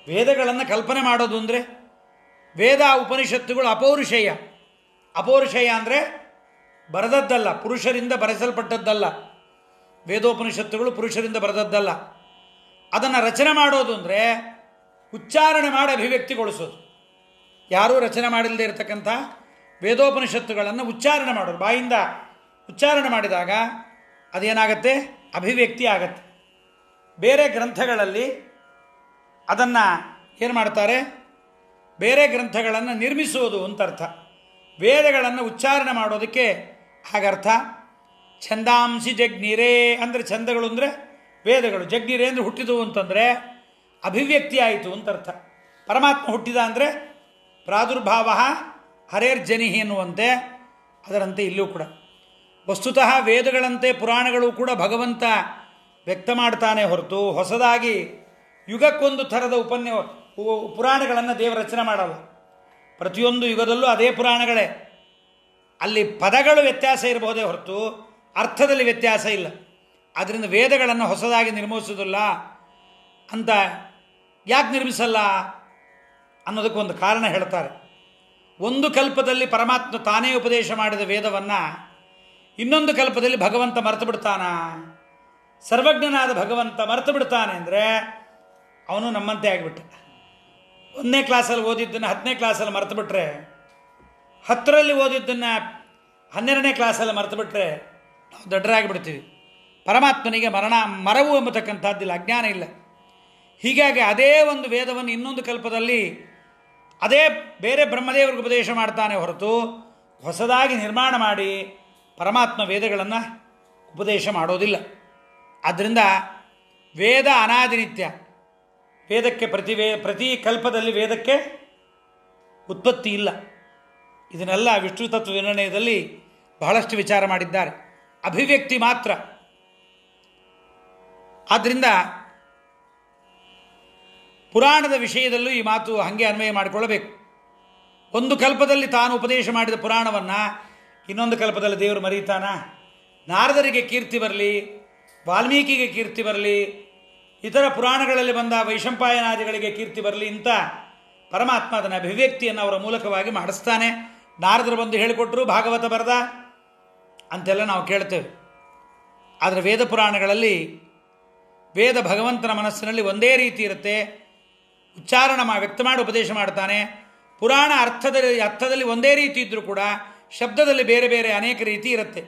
ವೇದಗಳನ್ನು ಕಲ್ಪನೆ ಮಾಡೋದು ಅಂದರೆ ವೇದ ಉಪನಿಷತ್ತುಗಳು ಅಪೌರುಷೇಯ. ಅಪೌರುಷೇಯ ಅಂದರೆ ಬರೆದದ್ದಲ್ಲ, ಪುರುಷರಿಂದ ಬರೆಸಲ್ಪಟ್ಟದ್ದಲ್ಲ. ವೇದೋಪನಿಷತ್ತುಗಳು ಪುರುಷರಿಂದ ಬರೆದದ್ದಲ್ಲ. ಅದನ್ನು ರಚನೆ ಮಾಡೋದು ಅಂದರೆ ಉಚ್ಚಾರಣೆ ಮಾಡಿ ಅಭಿವ್ಯಕ್ತಿಗೊಳಿಸೋದು. ಯಾರೂ ರಚನೆ ಮಾಡಿಲ್ಲದೆ ಇರತಕ್ಕಂಥ ವೇದೋಪನಿಷತ್ತುಗಳನ್ನು ಉಚ್ಚಾರಣೆ ಮಾಡೋದು. ಬಾಯಿಂದ ಉಚ್ಚಾರಣೆ ಮಾಡಿದಾಗ ಅದೇನಾಗತ್ತೆ? ಅಭಿವ್ಯಕ್ತಿ ಆಗತ್ತೆ. ಬೇರೆ ಗ್ರಂಥಗಳಲ್ಲಿ ಅದನ್ನು ಏನು ಮಾಡ್ತಾರೆ? ಬೇರೆ ಗ್ರಂಥಗಳನ್ನು ನಿರ್ಮಿಸುವುದು ಅಂತ ಅರ್ಥ. ವೇದಗಳನ್ನು ಉಚ್ಚಾರಣೆ ಮಾಡೋದಕ್ಕೆ ಹಾಗರ್ಥ. ಛಂದಾಂಸಿ ಜಗ್ನಿರೇ ಅಂದರೆ ಛಂದಗಳು ಅಂದರೆ ವೇದಗಳು. ಜಗ್ನಿರೇ ಅಂದರೆ ಹುಟ್ಟಿದವು ಅಂತಂದರೆ ಅಭಿವ್ಯಕ್ತಿ ಆಯಿತು ಅಂತ ಅರ್ಥ. ಪರಮಾತ್ಮ ಹುಟ್ಟಿದ ಅಂದರೆ ಪ್ರಾದುರ್ಭಾವ ಹರೇರ್ಜನಿಹಿ ಎನ್ನುವಂತೆ ಅದರಂತೆ ಇಲ್ಲೂ ಕೂಡ ವಸ್ತುತಃ ವೇದಗಳಂತೆ ಪುರಾಣಗಳು ಕೂಡ ಭಗವಂತ ವ್ಯಕ್ತ ಮಾಡ್ತಾನೆ ಹೊರತು ಹೊಸದಾಗಿ ಯುಗಕ್ಕೊಂದು ಥರದ ಪುರಾಣಗಳನ್ನು ದೇವರು ರಚನೆ ಮಾಡಲ್ಲ. ಪ್ರತಿಯೊಂದು ಯುಗದಲ್ಲೂ ಅದೇ ಪುರಾಣಗಳೇ. ಅಲ್ಲಿ ಪದಗಳು ವ್ಯತ್ಯಾಸ ಇರಬಹುದೇ ಹೊರತು ಅರ್ಥದಲ್ಲಿ ವ್ಯತ್ಯಾಸ ಇಲ್ಲ. ಆದ್ದರಿಂದ ವೇದಗಳನ್ನು ಹೊಸದಾಗಿ ನಿರ್ಮಿಸೋದಿಲ್ಲ ಅಂತ ಯಾಕೆ ನಿರ್ಮಿಸಲ್ಲ ಅನ್ನೋದಕ್ಕೊಂದು ಕಾರಣ ಹೇಳ್ತಾರೆ. ಒಂದು ಕಲ್ಪದಲ್ಲಿ ಪರಮಾತ್ಮ ತಾನೇ ಉಪದೇಶ ಮಾಡಿದ ವೇದವನ್ನು ಇನ್ನೊಂದು ಕಲ್ಪದಲ್ಲಿ ಭಗವಂತ ಮರೆತು ಬಿಡ್ತಾನ? ಸರ್ವಜ್ಞನಾದ ಭಗವಂತ ಮರೆತು ಬಿಡ್ತಾನೆ ಅಂದರೆ ಅವನು ನಮ್ಮಂತೆ ಆಗಿಬಿಟ್ಟ. 1ನೇ ಕ್ಲಾಸಲ್ಲಿ ಓದಿದ್ದನ್ನು 10ನೇ ಕ್ಲಾಸಲ್ಲಿ ಮರೆತು ಬಿಟ್ರೆ, 10ರಲ್ಲಿ ಓದಿದ್ದನ್ನು 12ನೇ ಕ್ಲಾಸಲ್ಲಿ ಮರೆತು ಬಿಟ್ರೆ ನಾವು ದಡ್ಡರಾಗಿಬಿಡ್ತೀವಿ. ಪರಮಾತ್ಮನಿಗೆ ಮರವು ಎಂಬತಕ್ಕಂಥದ್ದಿಲ್ಲ, ಅಜ್ಞಾನ ಇಲ್ಲ. ಹೀಗಾಗಿ ಅದೇ ಒಂದು ವೇದವನ್ನು ಇನ್ನೊಂದು ಕಲ್ಪದಲ್ಲಿ ಅದೇ ಬೇರೆ ಬ್ರಹ್ಮದೇವರಿಗೆ ಉಪದೇಶ ಮಾಡ್ತಾನೆ ಹೊರತು ಹೊಸದಾಗಿ ನಿರ್ಮಾಣ ಮಾಡಿ ಪರಮಾತ್ಮ ವೇದಗಳನ್ನು ಉಪದೇಶ ಮಾಡೋದಿಲ್ಲ. ಆದ್ದರಿಂದ ವೇದ ಅನಾದಿನಿತ್ಯ. ವೇದಕ್ಕೆ ಪ್ರತಿ ಕಲ್ಪದಲ್ಲಿ ವೇದಕ್ಕೆ ಉತ್ಪತ್ತಿ ಇಲ್ಲ. ಇದನ್ನೆಲ್ಲ ವಿಷ್ಣು ತತ್ವ ನಿರ್ಣಯದಲ್ಲಿ ಬಹಳಷ್ಟು ವಿಚಾರ ಮಾಡಿದ್ದಾರೆ. ಅಭಿವ್ಯಕ್ತಿ ಮಾತ್ರ. ಆದ್ದರಿಂದ ಪುರಾಣದ ವಿಷಯದಲ್ಲೂ ಈ ಮಾತು ಹಾಗೆ ಅನ್ವಯ ಮಾಡಿಕೊಳ್ಳಬೇಕು. ಒಂದು ಕಲ್ಪದಲ್ಲಿ ತಾನು ಉಪದೇಶ ಮಾಡಿದ ಪುರಾಣವನ್ನು ಇನ್ನೊಂದು ಕಲ್ಪದಲ್ಲಿ ದೇವರು ಮರೀತಾನ? ನಾರದರಿಗೆ ಕೀರ್ತಿ ಬರಲಿ, ವಾಲ್ಮೀಕಿಗೆ ಕೀರ್ತಿ ಬರಲಿ, ಇತರ ಪುರಾಣಗಳಲ್ಲಿ ಬಂದ ವೈಶಂಪಾಯನಾದಿಗಳಿಗೆ ಕೀರ್ತಿ ಬರಲಿ ಅಂತ ಪರಮಾತ್ಮ ಅದನ್ನು ಅಭಿವ್ಯಕ್ತಿಯನ್ನು ಅವರ ಮೂಲಕವಾಗಿ ಮಾಡಿಸ್ತಾನೆ. ನಾರದರು ಬಂದು ಹೇಳಿಕೊಟ್ರು, ಭಾಗವತ ಬರೆದ ಅಂತೆಲ್ಲ ನಾವು ಕೇಳ್ತೇವೆ. ಆದರೆ ವೇದ ಪುರಾಣಗಳಲ್ಲಿ ವೇದ ಭಗವಂತನ ಮನಸ್ಸಿನಲ್ಲಿ ಒಂದೇ ರೀತಿ ಇರುತ್ತೆ. ವ್ಯಕ್ತ ಮಾಡಿ ಉಪದೇಶ ಮಾಡ್ತಾನೆ. ಪುರಾಣ ಅರ್ಥದಲ್ಲಿ ಒಂದೇ ರೀತಿ ಇದ್ದರೂ ಕೂಡ ಶಬ್ದದಲ್ಲಿ ಬೇರೆ ಬೇರೆ ಅನೇಕ ರೀತಿ ಇರುತ್ತೆ.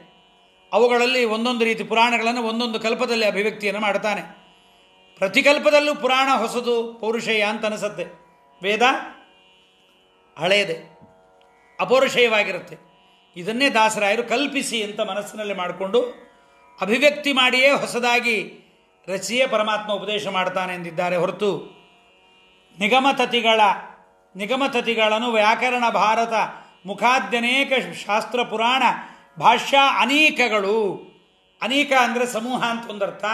ಅವುಗಳಲ್ಲಿ ಒಂದೊಂದು ರೀತಿ ಪುರಾಣಗಳನ್ನು ಒಂದೊಂದು ಕಲ್ಪದಲ್ಲಿ ಅಭಿವ್ಯಕ್ತಿಯನ್ನು ಮಾಡ್ತಾನೆ. ಪ್ರತಿ ಕಲ್ಪದಲ್ಲೂ ಪುರಾಣ ಹೊಸದು, ಪೌರುಷೇಯ ಅಂತ ಅನಿಸುತ್ತೆ. ವೇದ ಹಳೆಯದೇ, ಅಪೌರುಷೇಯವಾಗಿರುತ್ತೆ. ಇದನ್ನೇ ದಾಸರಾಯರು ಕಲ್ಪಿಸಿ ಅಂತ ಮನಸ್ಸಿನಲ್ಲಿ ಮಾಡಿಕೊಂಡು ಅಭಿವ್ಯಕ್ತಿ ಮಾಡಿಯೇ ಹೊಸದಾಗಿ ರಚಿಯೇ ಪರಮಾತ್ಮ ಉಪದೇಶ ಮಾಡ್ತಾನೆ ಎಂದಿದ್ದಾರೆ ಹೊರತು ನಿಗಮತತಿಗಳನ್ನು ವ್ಯಾಕರಣ ಭಾರತ ಮುಖಾದ್ಯನೇಕ ಶಾಸ್ತ್ರ ಪುರಾಣ ಭಾಷ್ಯ ಅನೇಕಗಳು. ಅನೇಕ ಅಂದರೆ ಸಮೂಹ ಅಂತ ಒಂದರ್ಥ,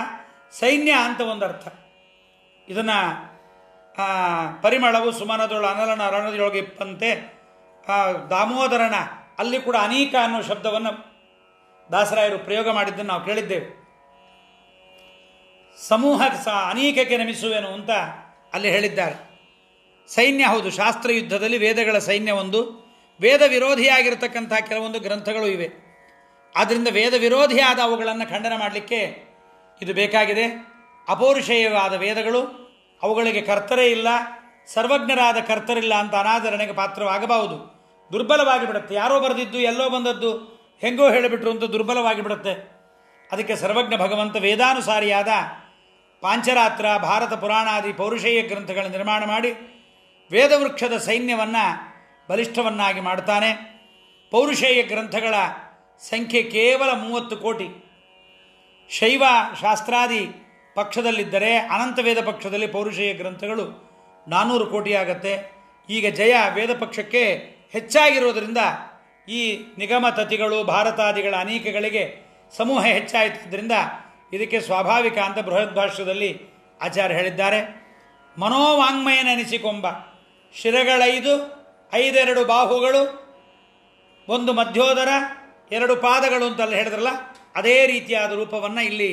ಸೈನ್ಯ ಅಂತ ಒಂದರ್ಥ. ಇದನ್ನು ಪರಿಮಳವು ಸುಮನದೊಳು ಅನಲನ ಅರಣದೊಳಗೆ ಇಪ್ಪಂತೆ ದಾಮೋದರನ ಅಲ್ಲಿ ಕೂಡ ಅನೇಕ ಅನ್ನೋ ಶಬ್ದವನ್ನು ದಾಸರಾಯರು ಪ್ರಯೋಗ ಮಾಡಿದ್ದನ್ನು ನಾವು ಕೇಳಿದ್ದೇವೆ. ಸಮೂಹ ಅನೇಕಕ್ಕೆ ನಮಿಸುವೆನು ಅಂತ ಅಲ್ಲಿ ಹೇಳಿದ್ದಾರೆ. ಸೈನ್ಯ ಹೌದು, ಶಾಸ್ತ್ರ ಯುದ್ಧದಲ್ಲಿ ವೇದಗಳ ಸೈನ್ಯ ಒಂದು. ವೇದ ವಿರೋಧಿಯಾಗಿರತಕ್ಕಂಥ ಕೆಲವೊಂದು ಗ್ರಂಥಗಳು ಇವೆ. ಆದ್ದರಿಂದ ವೇದ ವಿರೋಧಿಯಾದ ಅವುಗಳನ್ನು ಖಂಡನೆ ಮಾಡಲಿಕ್ಕೆ ಇದು ಬೇಕಾಗಿದೆ. ಅಪೌರುಷೇಯವಾದ ವೇದಗಳು, ಅವುಗಳಿಗೆ ಕರ್ತರೇ ಇಲ್ಲ, ಸರ್ವಜ್ಞರಾದ ಕರ್ತರಿಲ್ಲ ಅಂತ ಅನಾದರಣೆಗೆ ಪಾತ್ರವಾಗಬಹುದು. ದುರ್ಬಲವಾಗಿ ಬಿಡುತ್ತೆ. ಯಾರೋ ಬರೆದಿದ್ದು ಎಲ್ಲೋ ಬಂದದ್ದು ಹೆಂಗೋ ಹೇಳಿಬಿಟ್ರು ಅಂತ ದುರ್ಬಲವಾಗಿ ಬಿಡುತ್ತೆ. ಅದಕ್ಕೆ ಸರ್ವಜ್ಞ ಭಗವಂತ ವೇದಾನುಸಾರಿಯಾದ ಪಾಂಚರಾತ್ರ, ಭಾರತ ಪುರಾಣಾದಿ ಪೌರುಷೇಯ ಗ್ರಂಥಗಳ ನಿರ್ಮಾಣ ಮಾಡಿ ವೇದವೃಕ್ಷದ ಸೈನ್ಯವನ್ನು ಬಲಿಷ್ಠವನ್ನಾಗಿ ಮಾಡ್ತಾನೆ. ಪೌರುಷೇಯ ಗ್ರಂಥಗಳ ಸಂಖ್ಯೆ ಕೇವಲ 30 ಕೋಟಿ. ಶೈವ ಶಾಸ್ತ್ರಾದಿ ಪಕ್ಷದಲ್ಲಿದ್ದರೆ ಅನಂತ ವೇದ ಪಕ್ಷದಲ್ಲಿ ಪೌರುಷೇಯ ಗ್ರಂಥಗಳು 400 ಕೋಟಿ ಆಗತ್ತೆ. ಈಗ ಜಯ ವೇದ ಪಕ್ಷಕ್ಕೆ ಹೆಚ್ಚಾಗಿರೋದರಿಂದ ಈ ನಿಗಮ ತತಿಗಳು ಭಾರತಾದಿಗಳ ಅನೇಕಗಳಿಗೆ ಸಮೂಹ ಹೆಚ್ಚಾಯಿದ್ದರಿಂದ ಇದಕ್ಕೆ ಸ್ವಾಭಾವಿಕ ಅಂತ ಬೃಹದ್ಭಾಷ್ಯದಲ್ಲಿ ಆಚಾರ್ಯ ಹೇಳಿದ್ದಾರೆ. ಮನೋವಾಂಗ್ಮಯನೆನಿಸಿಕೊಂಬ ಶಿರಗಳೈದು, 5 ಬಾಹುಗಳು, 1 ಮಧ್ಯೋದರ, 2 ಪಾದಗಳು ಅಂತಲ್ಲಿ ಹೇಳಿದ್ರಲ್ಲ, ಅದೇ ರೀತಿಯಾದ ರೂಪವನ್ನು ಇಲ್ಲಿ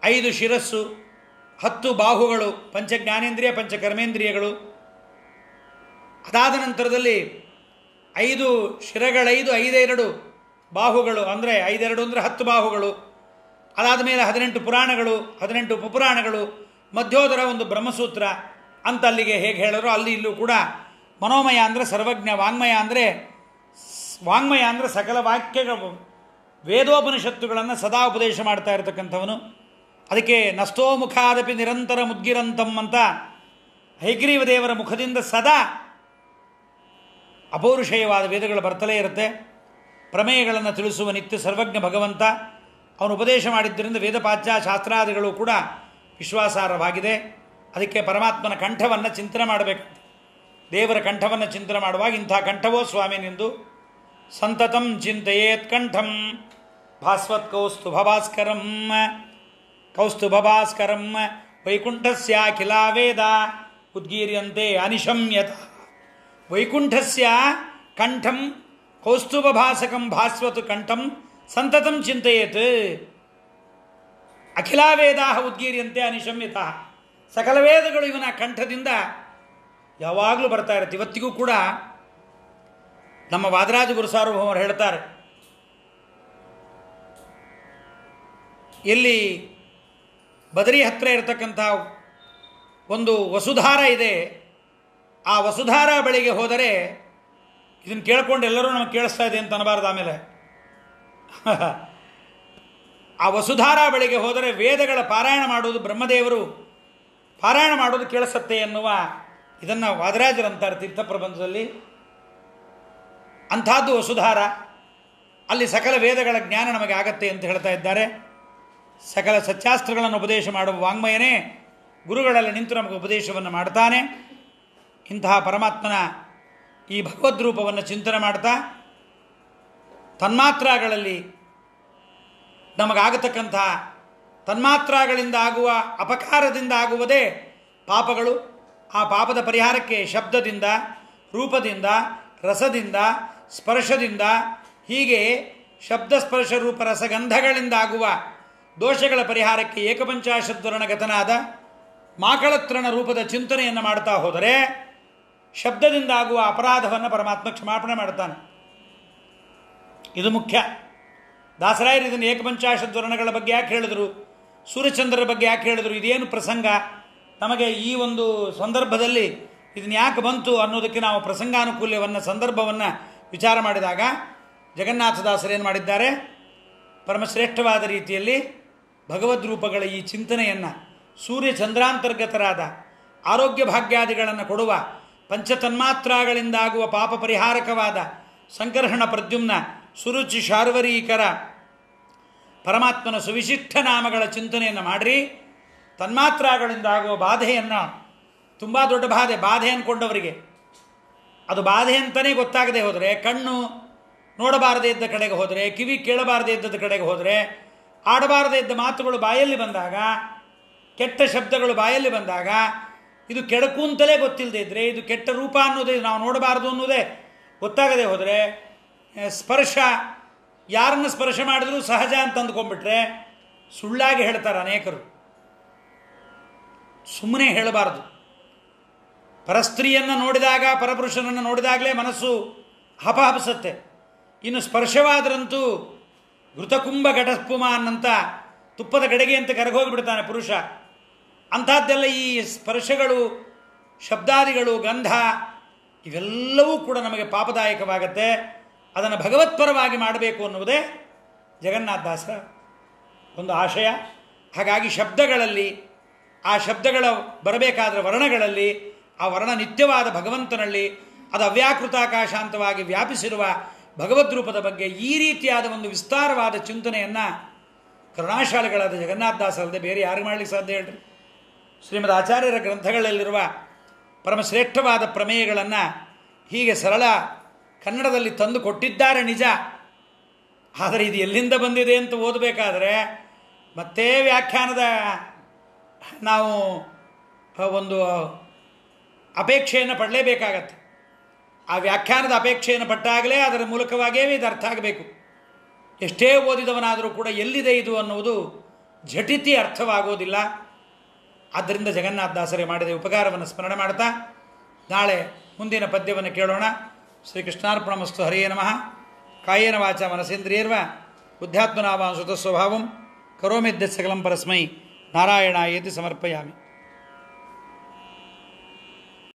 5 ಶಿರಸ್ಸು, 10 ಬಾಹುಗಳು, ಪಂಚ ಜ್ಞಾನೇಂದ್ರಿಯ ಪಂಚ ಕರ್ಮೇಂದ್ರಿಯಗಳು. ಅದಾದ ನಂತರದಲ್ಲಿ 5 ಶಿರಗಳೈದು, 5 ಬಾಹುಗಳು, ಅಂದರೆ 5 ಅಂದರೆ 10 ಬಾಹುಗಳು. ಅದಾದ ಮೇಲೆ 18 ಪುರಾಣಗಳು, 18 ಉಪಪುರಾಣಗಳು, ಮಧ್ಯೋದರ ಒಂದು ಬ್ರಹ್ಮಸೂತ್ರ ಅಂತ ಅಲ್ಲಿಗೆ ಹೇಗೆ ಹೇಳೋರು ಅಲ್ಲಿ ಇಲ್ಲೂ ಕೂಡ ಮನೋಮಯ ಅಂದರೆ ಸರ್ವಜ್ಞ, ವಾಂಗ್ಮಯ ಅಂದರೆ ಸಕಲ ವಾಕ್ಯಗಳು, ವೇದೋಪನಿಷತ್ತುಗಳನ್ನು ಸದಾ ಉಪದೇಶ ಮಾಡ್ತಾ ಇರತಕ್ಕಂಥವನು. ಅದಕ್ಕೆ ನಸ್ತೋ ಮುಖಾದಪಿ ನಿರಂತರ ಮುದ್ಗಿರಂತಂ ಅಂತ ಹೈಗ್ರೀವ ದೇವರ ಮುಖದಿಂದ ಸದಾ ಅಪೌರುಷೇಯವಾದ ವೇದಗಳು ಬರ್ತಲೇ ಇರುತ್ತೆ. ಪ್ರಮೇಯಗಳನ್ನು ತಿಳಿಸುವ ನಿತ್ಯ ಸರ್ವಜ್ಞ ಭಗವಂತ ಅವನು ಉಪದೇಶ ಮಾಡಿದ್ದರಿಂದ ವೇದಪಾಚ್ಯ ಶಾಸ್ತ್ರಾದಿಗಳು ಕೂಡ ವಿಶ್ವಾಸಾರ್ಹವಾಗಿದೆ. ಅದಕ್ಕೆ ಪರಮಾತ್ಮನ ಕಂಠವನ್ನು ಚಿಂತನೆ ಮಾಡಬೇಕು. ದೇವರ ಕಂಠವನ್ನು ಚಿಂತನೆ ಮಾಡುವಾಗ ಇಂಥ ಕಂಠವೋ ಸ್ವಾಮಿನೆಂದು ಸಂತತಂ ಚಿಂತೆಯೇತ್ ಕಂಠಂ ಭಾಸ್ವತ್ ಕೌಸ್ತುಭಭಾಸ್ಕರಂ ವೈಕುಂಠಸ್ಯಾಖಿಲ ವೇದ ಉದ್ಗೀರ್ಯಂತೆ ಅನಿಶಮ್ಯತ. ವೈಕುಂಠಸ್ಯ ಕಂಠಂ ಕೌಸ್ತುಭಭಾಸಕಂ ಭಾಸ್ವತ್ ಕಂಠಂ ಸಂತತಂ ಚಿಂತೆಯೇತ್ ಅಖಿಲ ವೇದಾ ಉದ್ಗೀರ್ಯಂತೆ ಅನಿಶಮ್ಯತ. ಸಕಲ ವೇದಗಳು ಇವನ ಕಂಠದಿಂದ ಯಾವಾಗಲೂ ಬರ್ತಾ ಇರುತ್ತೆ. ಇವತ್ತಿಗೂ ಕೂಡ ನಮ್ಮ ವಾದರಾಜ ಗುರು ಸಾರ್ವಭೌಮರು ಹೇಳ್ತಾರೆ, ಎಲ್ಲಿ ಬದರಿ ಹತ್ತಿರ ಇರತಕ್ಕಂಥ ಒಂದು ವಸುಧಾರ ಇದೆ, ಆ ವಸುಧಾರ ಬಳಿಗೆ ಹೋದರೆ, ಇದನ್ನು ಕೇಳ್ಕೊಂಡು ಎಲ್ಲರೂ ನಮಗೆ ಕೇಳಿಸ್ತಾ ಇದೆ ಅಂತ ಅನ್ನಬಾರ್ದು ಆಮೇಲೆ, ಆ ವಸುಧಾರ ಬಳಿಗೆ ಹೋದರೆ ವೇದಗಳ ಪಾರಾಯಣ ಮಾಡುವುದು, ಬ್ರಹ್ಮದೇವರು ಪಾರಾಯಣ ಮಾಡೋದು ಕೇಳಿಸತ್ತೆ ಎನ್ನುವ ಇದನ್ನು ವಾದರಾಜರಂತಾರೆ ತೀರ್ಥಪ್ರಬಂಧದಲ್ಲಿ. ಅಂಥದ್ದು ವಸುಧಾರ. ಅಲ್ಲಿ ಸಕಲ ವೇದಗಳ ಜ್ಞಾನ ನಮಗೆ ಆಗತ್ತೆ ಅಂತ ಹೇಳ್ತಾ ಇದ್ದಾರೆ. ಸಕಲ ಸತ್ಯಾಸ್ತ್ರಗಳನ್ನು ಉಪದೇಶ ಮಾಡುವ ವಾಂಗ್ಮಯನೇ ಗುರುಗಳಲ್ಲಿ ನಿಂತು ನಮಗೆ ಉಪದೇಶವನ್ನು ಮಾಡ್ತಾನೆ. ಇಂತಹ ಪರಮಾತ್ಮನ ಈ ಭಗವದ್ರೂಪವನ್ನು ಚಿಂತನೆ ಮಾಡ್ತಾ ತನ್ಮಾತ್ರಗಳಲ್ಲಿ ನಮಗಾಗತಕ್ಕಂಥ ತನ್ಮಾತ್ರಗಳಿಂದ ಆಗುವ ಅಪಕಾರದಿಂದ ಆಗುವುದೇ ಪಾಪಗಳು. ಆ ಪಾಪದ ಪರಿಹಾರಕ್ಕೆ ಶಬ್ದದಿಂದ, ರೂಪದಿಂದ, ರಸದಿಂದ, ಸ್ಪರ್ಶದಿಂದ, ಹೀಗೆ ಶಬ್ದ ಸ್ಪರ್ಶ ರೂಪ ರಸಗಂಧಗಳಿಂದಾಗುವ ದೋಷಗಳ ಪರಿಹಾರಕ್ಕೆ ಏಕಪಂಚಾಶದ್ವರ್ಣಗತನಾದ ಮಾಕಳತ್ರಣ ರೂಪದ ಚಿಂತನೆಯನ್ನು ಮಾಡ್ತಾ ಹೋದರೆ ಶಬ್ದದಿಂದ ಆಗುವ ಅಪರಾಧವನ್ನು ಪರಮಾತ್ಮ ಕ್ಷಮಾಪಣೆ ಮಾಡ್ತಾನೆ. ಇದು ಮುಖ್ಯ. ದಾಸರಾಯರು ಇದನ್ನು ಏಕಪಂಚಾಶದ್ವರ್ಣಗಳ ಬಗ್ಗೆ ಯಾಕೆ ಹೇಳಿದರು, ಸೂರ್ಯಚಂದ್ರರ ಬಗ್ಗೆ ಯಾಕೆ ಹೇಳಿದರು, ಇದೇನು ಪ್ರಸಂಗ, ನಮಗೆ ಈ ಒಂದು ಸಂದರ್ಭದಲ್ಲಿ ಇದನ್ನು ಯಾಕೆ ಬಂತು ಅನ್ನೋದಕ್ಕೆ ನಾವು ಪ್ರಸಂಗಾನುಕೂಲ್ಯವನ್ನು, ಸಂದರ್ಭವನ್ನು ವಿಚಾರ ಮಾಡಿದಾಗ ಜಗನ್ನಾಥದಾಸರೇನು ಮಾಡಿದ್ದಾರೆ, ಪರಮಶ್ರೇಷ್ಠವಾದ ರೀತಿಯಲ್ಲಿ ಭಗವದ್ರೂಪಗಳ ಈ ಚಿಂತನೆಯನ್ನು ಸೂರ್ಯಚಂದ್ರಾಂತರ್ಗತರಾದ ಆರೋಗ್ಯ ಭಾಗ್ಯಾದಿಗಳನ್ನು ಕೊಡುವ ಪಂಚತನ್ಮಾತ್ರಗಳಿಂದಾಗುವ ಪಾಪ ಪರಿಹಾರಕವಾದ ಸಂಕರ್ಷಣ ಪ್ರದ್ಯುಮ್ನ ಸುರುಚಿ ಶಾರ್ವರೀಕರ ಪರಮಾತ್ಮನ ಸುವಿಶಿಷ್ಟ ನಾಮಗಳ ಚಿಂತನೆಯನ್ನು ಮಾಡಿರಿ. ತನ್ಮಾತ್ರಗಳಿಂದಾಗುವ ಬಾಧೆಯನ್ನು, ತುಂಬ ದೊಡ್ಡ ಬಾಧೆ ಅಂದ್ಕೊಂಡವರಿಗೆ ಅದು ಬಾಧೆ ಅಂತಲೇ ಗೊತ್ತಾಗದೆ ಹೋದರೆ, ಕಣ್ಣು ನೋಡಬಾರದೇ ಇದ್ದ ಕಡೆಗೆ ಹೋದರೆ, ಕಿವಿ ಕೇಳಬಾರದೇ ಇದ್ದದ ಕಡೆಗೆ ಹೋದರೆ, ಆಡಬಾರದೇ ಇದ್ದ ಮಾತುಗಳು ಬಾಯಲ್ಲಿ ಬಂದಾಗ, ಕೆಟ್ಟ ಶಬ್ದಗಳು ಬಾಯಲ್ಲಿ ಬಂದಾಗ, ಇದು ಕೆಡಕು ಅಂತಲೇ ಗೊತ್ತಿಲ್ಲದೆ ಇದ್ದರೆ, ಇದು ಕೆಟ್ಟ ರೂಪ ಅನ್ನೋದೇ ನಾವು ನೋಡಬಾರದು ಅನ್ನೋದೇ ಗೊತ್ತಾಗದೆ ಹೋದರೆ, ಸ್ಪರ್ಶ ಯಾರನ್ನು ಸ್ಪರ್ಶ ಮಾಡಿದ್ರೂ ಸಹಜ ಅಂತ ಅಂದ್ಕೊಂಡ್ಬಿಟ್ರೆ ಸುಳ್ಳಾಗಿ ಹೇಳ್ತಾರೆ ಅನೇಕರು. ಸುಮ್ಮನೆ ಹೇಳಬಾರದು. ಪರಸ್ತ್ರೀಯನ್ನು ನೋಡಿದಾಗ, ಪರಪುರುಷನನ್ನು ನೋಡಿದಾಗಲೇ ಮನಸ್ಸು ಹಪಹಪಿಸುತ್ತೆ. ಇನ್ನು ಸ್ಪರ್ಶವಾದ್ರಂತೂ ಘೃತಕುಂಭ ಘಟಸ್ಪುಮಾನ್ ಅಂತ ತುಪ್ಪದ ಗಡಿಗೆ ಅಂತ ಕರಗೋಗಿಬಿಡ್ತಾನೆ ಪುರುಷ. ಅಂಥದ್ದೆಲ್ಲ ಈ ಸ್ಪರ್ಶಗಳು, ಶಬ್ದಾದಿಗಳು, ಗಂಧ ಇವೆಲ್ಲವೂ ಕೂಡ ನಮಗೆ ಪಾಪದಾಯಕವಾಗತ್ತೆ. ಅದನ್ನು ಭಗವತ್ಪರವಾಗಿ ಮಾಡಬೇಕು ಅನ್ನುವುದೇ ಜಗನ್ನಾಥದಾಸರ ಒಂದು ಆಶಯ. ಹಾಗಾಗಿ ಶಬ್ದಗಳಲ್ಲಿ, ಆ ಶಬ್ದಗಳ ಬರಬೇಕಾದ ವರ್ಣಗಳಲ್ಲಿ, ಆ ವರ್ಣ ನಿತ್ಯವಾದ ಭಗವಂತನಲ್ಲಿ ಅದು ಅವ್ಯಾಕೃತಾಕಾಶಾಂತವಾಗಿ ವ್ಯಾಪಿಸಿರುವ ಭಗವದ್ರೂಪದ ಬಗ್ಗೆ ಈ ರೀತಿಯಾದ ಒಂದು ವಿಸ್ತಾರವಾದ ಚಿಂತನೆಯನ್ನು ಕರುಣಾಶಾಲಿಗಳಾದ ಜಗನ್ನಾಥದಾಸರಲ್ಲದೆ ಬೇರೆ ಯಾರು ಮಾಡಲಿಕ್ಕೆ ಸಾಧ್ಯ ಹೇಳ್ರಿ. ಶ್ರೀಮದ್ ಆಚಾರ್ಯರ ಗ್ರಂಥಗಳಲ್ಲಿರುವ ಪರಮಶ್ರೇಷ್ಠವಾದ ಪ್ರಮೇಯಗಳನ್ನು ಹೀಗೆ ಸರಳ ಕನ್ನಡದಲ್ಲಿ ತಂದು ಕೊಟ್ಟಿದ್ದಾರೆ ನಿಜ. ಆದರೆ ಇದು ಎಲ್ಲಿಂದ ಬಂದಿದೆ ಅಂತ ಓದಬೇಕಾದ್ರೆ ಮತ್ತೆ ವ್ಯಾಖ್ಯಾನದ ನಾವು ಒಂದು ಅಪೇಕ್ಷೆಯನ್ನು ಪಡಲೇಬೇಕಾಗತ್ತೆ. ಆ ವ್ಯಾಖ್ಯಾನದ ಅಪೇಕ್ಷೆಯನ್ನು ಪಟ್ಟಾಗಲೇ ಅದರ ಮೂಲಕವಾಗಿಯೇ ಇದು ಅರ್ಥ ಆಗಬೇಕು. ಎಷ್ಟೇ ಓದಿದವನಾದರೂ ಕೂಡ ಎಲ್ಲಿದೆ ಇದು ಅನ್ನುವುದು ಝಟಿತಿ ಅರ್ಥವಾಗೋದಿಲ್ಲ. ಆದ್ದರಿಂದ ಜಗನ್ನಾಥದಾಸರೇ ಮಾಡಿದ ಉಪಕಾರವನ್ನು ಸ್ಮರಣೆ ಮಾಡ್ತಾ ನಾಳೆ ಮುಂದಿನ ಪದ್ಯವನ್ನು ಕೇಳೋಣ. ಶ್ರೀಕೃಷ್ಣಾರ್ಪಣಮಸ್ತು. ಹರಿಯೇ ನಮಃ. ಕಾಯೇನ ವಾಚ ಮನಸೇಂದ್ರಿಯರ್ವ ಬುದ್ಧ್ಯಾತ್ಮನಾವಾಂ ಸ್ವತಃ ಸ್ವಭಾವಂ ಕರೋಮಿದ್ಯತ್ ಸಕಲಂ ಪರಸ್ಮೈ ನಾರಾಯಣಾಯೇತಿ ಸಮರ್ಪಯಾಮಿ.